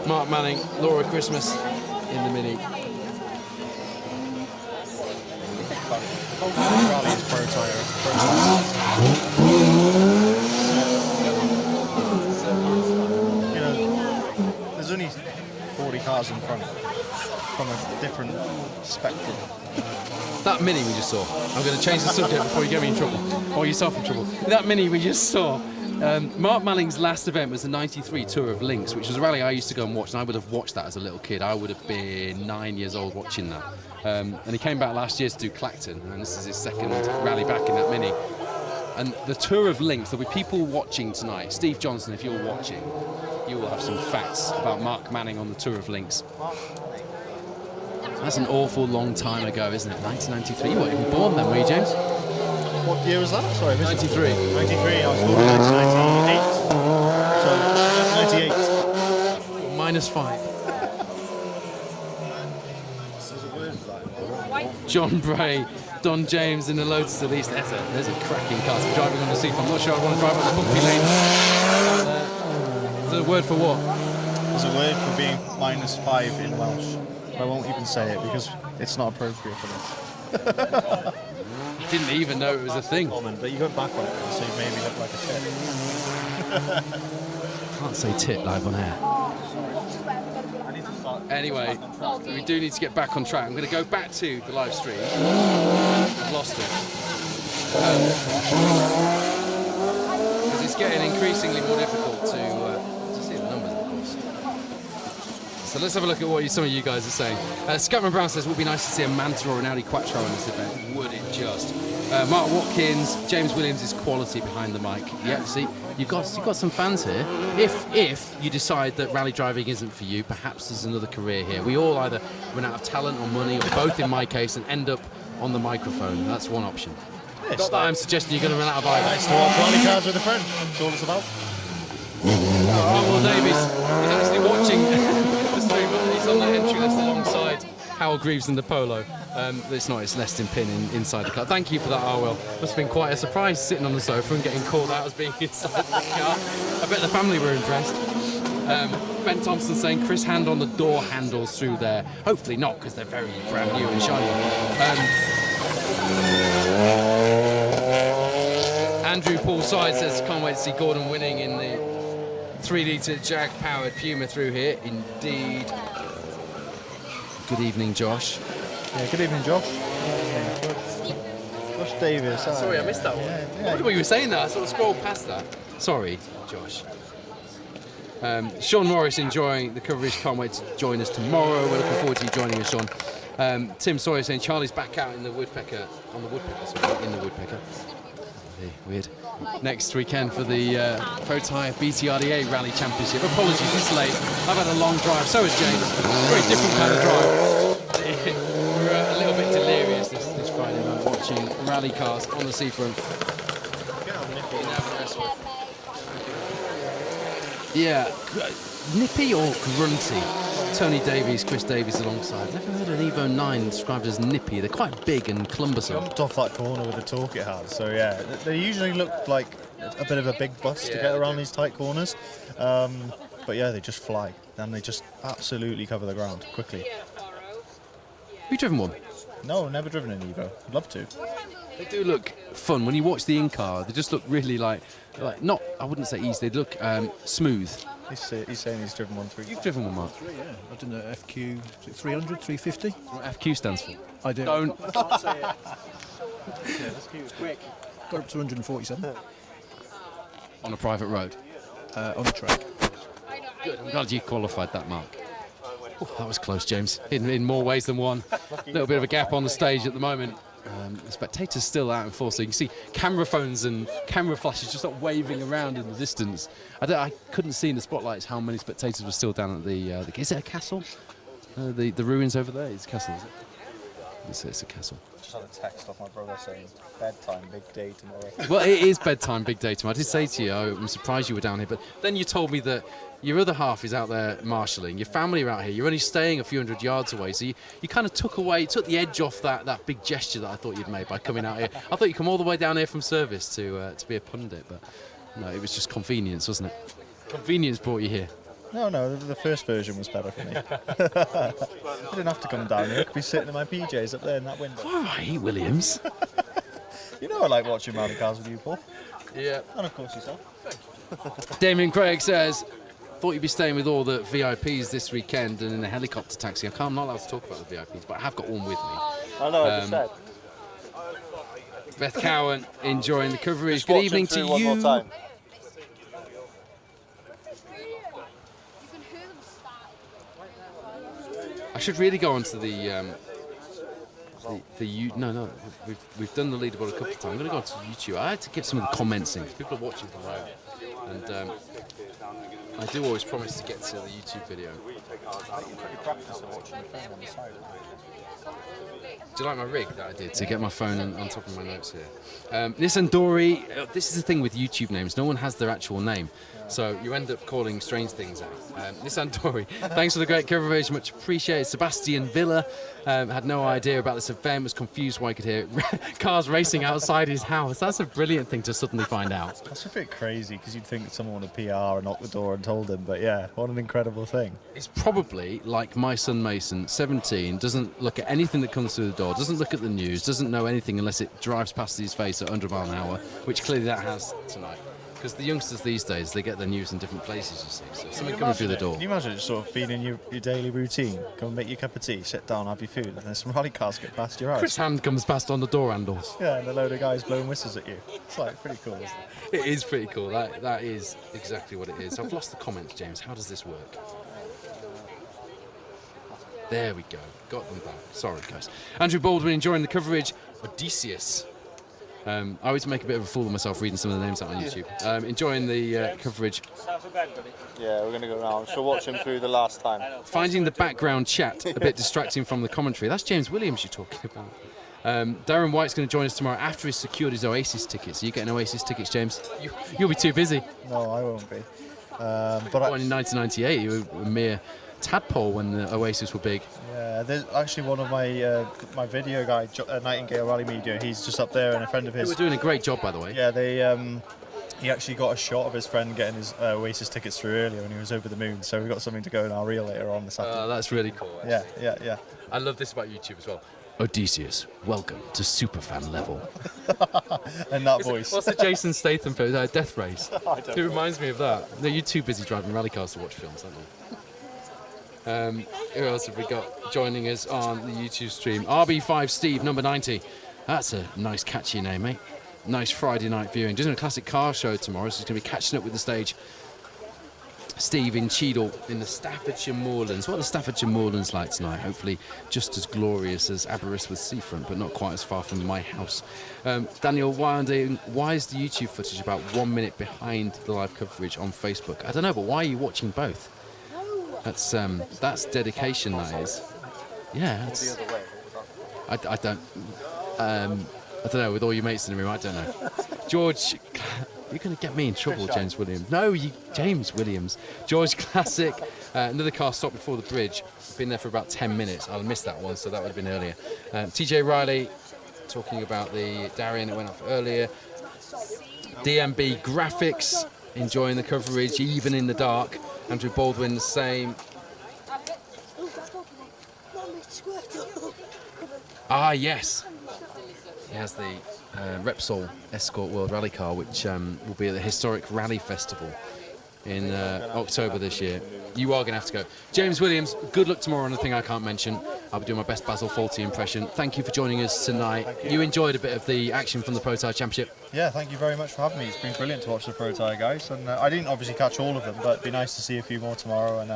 Mark Manning, Laura Christmas in the Mini. Rally is Protyre. You know, there's only 40 cars in front from a different spectrum. That Mini we just saw. I'm going to change the subject before you get me in trouble, or yourself in trouble. That Mini we just saw. Mark Manning's last event was the '93 Tour of Links, which was a rally I used to go and watch, and I would have watched that as a little kid. I would have been 9 years old watching that. And he came back last year to do Clacton, and this is his second rally back in that Mini. And the Tour of Links, there'll be people watching tonight. Steve Johnson, if you're watching, you will have some facts about Mark Manning on the Tour of Links. That's an awful long time ago, isn't it? 1993. You weren't even born then, were you, James? What year was that? Sorry, 93. 93, I was born in 1998. So, 98. -5. There's a word for that. John Bray, Don James in the Lotus Elise. There's a cracking car. So driving on the seat. I'm not sure I want to drive on the bumpy lane. There's a word for what? There's a word for being -5 in Welsh. I won't even say it because it's not appropriate for this. You didn't even know it was a thing. But you go back on it, so you made me look like a tit. Can't say tit live on air. Anyway, we do need to get back on track. I'm going to go back to the live stream. I've lost it. Because it's getting increasingly more difficult to see the numbers, of course. So let's have a look at what some of you guys are saying. Scatman Brown says, it would be nice to see a Manta or an Audi Quattro in this event. Would it just? Mark Watkins, James Williams is quality behind the mic. Yeah, see, you've got some fans here. If you decide that rally driving isn't for you, perhaps there's another career here. We all either run out of talent or money, or both in my case, and end up on the microphone. That's one option. Not that I'm suggesting you're going to run out of either. Nice to watch rally cars with a friend. That's all it's about. Oh, well, Davies is actually watching the stream. He's on the entry list alongside Howell Greaves in the Polo. It's not, it's Leston Pin inside the car. Thank you for that, Arwell. Must have been quite a surprise sitting on the sofa and getting called out as being inside the car. I bet the family were impressed. Ben Thompson saying Chris hand on the door handles through there. Hopefully not, because they're very brand new and shiny. Andrew Paul Side says, can't wait to see Gordon winning in the 3-litre Jag-powered Puma through here. Indeed. Good evening, Josh. Yeah, good evening, Josh. Josh Davis. Sorry, I missed that one. Yeah. I wondered what you were saying there. I sort of scrolled past that. Sorry, Josh. Sean Morris enjoying the coverage. Can't wait to join us tomorrow. We're looking forward to you joining us, Sean. Tim Sawyer saying Charlie's back out in the Woodpecker. In the Woodpecker. Weird. Next weekend for the Protyre BTRDA Rally Championship. Apologies, it's late. I've had a long drive. So has James. Very different kind of drive. We're a little bit delirious this Friday night watching rally cars on the seafront. Yeah, nippy or grunty? Tony Davies, Chris Davies alongside. Never heard an Evo 9 described as nippy. They're quite big and clumbersome. Jumped off that corner with the torque it had. So yeah, they usually look like a bit of a big bus to get around these tight corners. But yeah, they just fly. And they just absolutely cover the ground quickly. Have you driven one? No, never driven an Evo. I'd love to. They do look fun. When you watch the in-car, they just look really like not, I wouldn't say easy, they look smooth. He's saying he's driven one through. You've driven one, Mark? Yeah, I've done a FQ, is it 300, 350? What FQ stands for? I do. Don't. Can't say it. Yeah, that's cute. Quick. Got up to 147 On a private road? on the track. Good, I'm glad you qualified that, Mark. Oh, that was close, James, in more ways than one. A little bit of a gap on the stage at the moment. The spectators still out in force, so you can see camera phones and camera flashes just like waving around in the distance. I couldn't see in the spotlights how many spectators were still down at the is it a castle? The ruins over there? It's a castle, is it? It's a castle. Just had a text off my brother saying, bedtime, big day tomorrow. Well, it is bedtime, big day tomorrow. I did say to you, I'm surprised you were down here, but then you told me that your other half is out there marshalling, your family are out here, you're only staying a few hundred yards away, so you kind of took the edge off that big gesture that I thought you'd made by coming out here. I thought you'd come all the way down here from service to be a pundit, but no, it was just convenience, wasn't it? Convenience brought you here. No, the first version was better for me. I didn't have to come down here. I could be sitting in my PJs up there in that window. All right, Williams. You know I like watching rally cars with you, Paul. Yeah. And of course yourself. Damien Craig says, thought you'd be staying with all the VIPs this weekend and in a helicopter taxi. I'm not allowed to talk about the VIPs, but I have got one with me. I know, I just said. Beth Cowan enjoying the coverage. Just Good watch evening him to through one you. more time. I should really go onto we've done the leaderboard a couple of times. I'm going to go onto YouTube. I had to get some of the comments in because people are watching from home, and I do always promise to get to the YouTube video. Do you like my rig that I did to get my phone on top of my notes here? Nissan Dory, this is the thing with YouTube names. No one has their actual name. So you end up calling strange things out. Nissan Dory, thanks for the great coverage, much appreciated. Sebastian Villa had no idea about this event, was confused why he could hear cars racing outside his house. That's a brilliant thing to suddenly find out. That's a bit crazy because you'd think someone would PR knocked the door and told him, but yeah, what an incredible thing. It's probably like my son Mason, 17, doesn't look at anything that comes through the door, doesn't look at the news, doesn't know anything unless it drives past his face at 100 miles an hour, which clearly that has tonight. Because the youngsters these days, they get their news in different places, you see. So something coming through the door. Can you imagine just sort of being in your daily routine? Come and make your cup of tea, sit down, have your food, and then some rally cars get past your house. Chris Hand comes past on the door handles. Yeah, and a load of guys blowing whistles at you. It's like pretty cool, isn't it? It is pretty cool. That is exactly what it is. I've lost the comments, James. How does this work? There we go. Got them back. Sorry, guys. Andrew Baldwin enjoying the coverage. Odysseus. I always make a bit of a fool of myself reading some of the names out on YouTube. Enjoying the coverage. Yeah, we're going to go around. She'll watch him through the last time. Finding the background chat a bit distracting from the commentary. That's James Williams you're talking about. Darren White's going to join us tomorrow after he's secured his Oasis tickets. Are you getting Oasis tickets, James? You'll be too busy. No, I won't be. Born in 1998, you were a mere tadpole when the Oasis were big. Yeah, there's actually one of my video guy, Nightingale Rally Media. He's just up there, and a friend of his. They were doing a great job, by the way. Yeah, he actually got a shot of his friend getting his Oasis tickets through earlier when he was over the moon. So we've got something to go in our reel later on this afternoon. That's really cool. Actually. Yeah. I love this about YouTube as well. Odysseus, welcome to superfan level. And that voice. What's the Jason Statham film? Death Race. It reminds me of that. No, you're too busy driving rally cars to watch films, aren't you? Who else have we got joining us on the YouTube stream? RB5 Steve, number 90. That's a nice, catchy name, mate. Nice Friday night viewing. Doing a classic car show tomorrow, so he's going to be catching up with the stage. Steve in Cheadle in the Staffordshire Moorlands. What are the Staffordshire Moorlands like tonight? Hopefully just as glorious as Aberystwyth Seafront, but not quite as far from my house. Daniel, why is the YouTube footage about 1 minute behind the live coverage on Facebook? I don't know, but why are you watching both? That's dedication, that is. Yeah, that's, I don't know, with all your mates in the room, I don't know. George, you're going to get me in trouble, James Williams. No, James Williams. George Classic, another car stopped before the bridge. Been there for about 10 minutes. I'll miss that one, so that would have been earlier. TJ Riley, talking about the Darien that went off earlier. DMB Graphics, enjoying the coverage, even in the dark. Andrew Baldwin, the same. Ah, yes. He has the Repsol Escort World Rally car, which will be at the historic Rally Festival in October this year. You are going to have to go. James Williams, good luck tomorrow on the thing I can't mention. I'll be doing my best Basil Fawlty impression. Thank you for joining us tonight. You enjoyed a bit of the action from the Protyre Championship? Yeah, thank you very much for having me. It's been brilliant to watch the Protyre guys. And I didn't obviously catch all of them, but it'd be nice to see a few more tomorrow. And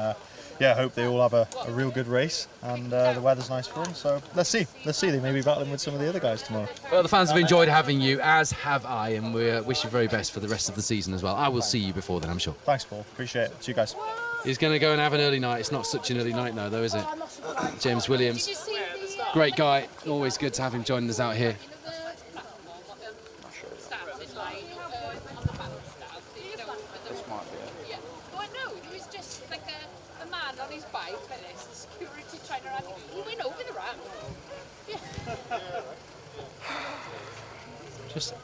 yeah, I hope they all have a real good race, and the weather's nice for them. So let's see. They may be battling with some of the other guys tomorrow. Well, the fans have enjoyed having you, as have I, and we wish you very best for the rest of the season as well. I will see you before then, I'm sure. Thanks, Paul. Appreciate it. See you guys. He's going to go and have an early night. It's not such an early night now, though, is it? James Williams, great guy. Always good to have him joining us out here. Just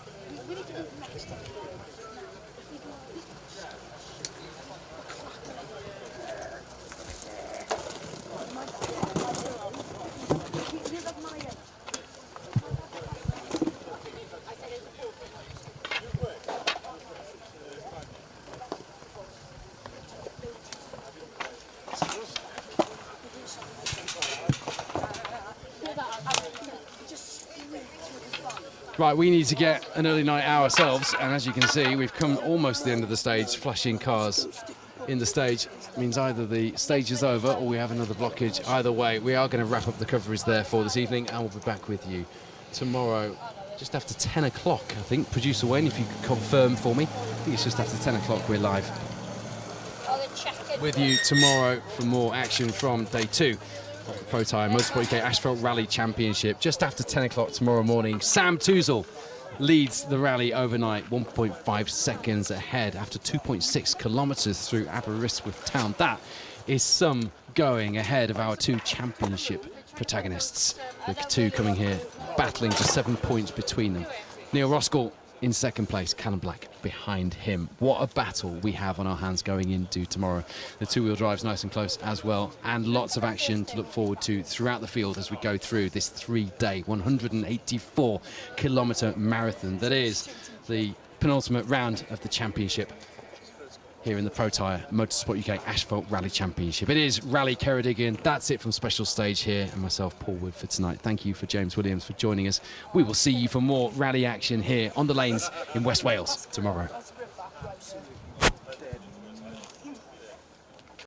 right, we need to get an early night ourselves, and as you can see, we've come almost to the end of the stage. Flashing cars in the stage means either the stage is over or we have another blockage. Either way, we are going to wrap up the coverage there for this evening, and we'll be back with you tomorrow just after 10 o'clock, I think. Producer Wayne, if you could confirm for me. I think it's just after 10 o'clock we're live with you tomorrow for more action from day 2. Protyre Motorsport UK Asphalt Rally Championship just after 10 o'clock tomorrow morning. Sam Toozle leads the rally overnight, 1.5 seconds ahead after 2.6 kilometres through Aberystwyth town. That is some going ahead of our 2 championship protagonists. The 2 coming here battling just 7 points between them. Neil Roskell in second place, Callum Black behind him. What a battle we have on our hands going into tomorrow. The 2-wheel drive's nice and close as well, and lots of action to look forward to throughout the field as we go through this 3-day 184-kilometre marathon that is the penultimate round of the championship here in the Protyre Motorsport UK Asphalt Rally Championship. It is Rally Ceredigion. That's it from Special Stage here, and myself, Paul Wood, for tonight. Thank you for James Williams for joining us. We will see you for more rally action here on the lanes in West Wales tomorrow.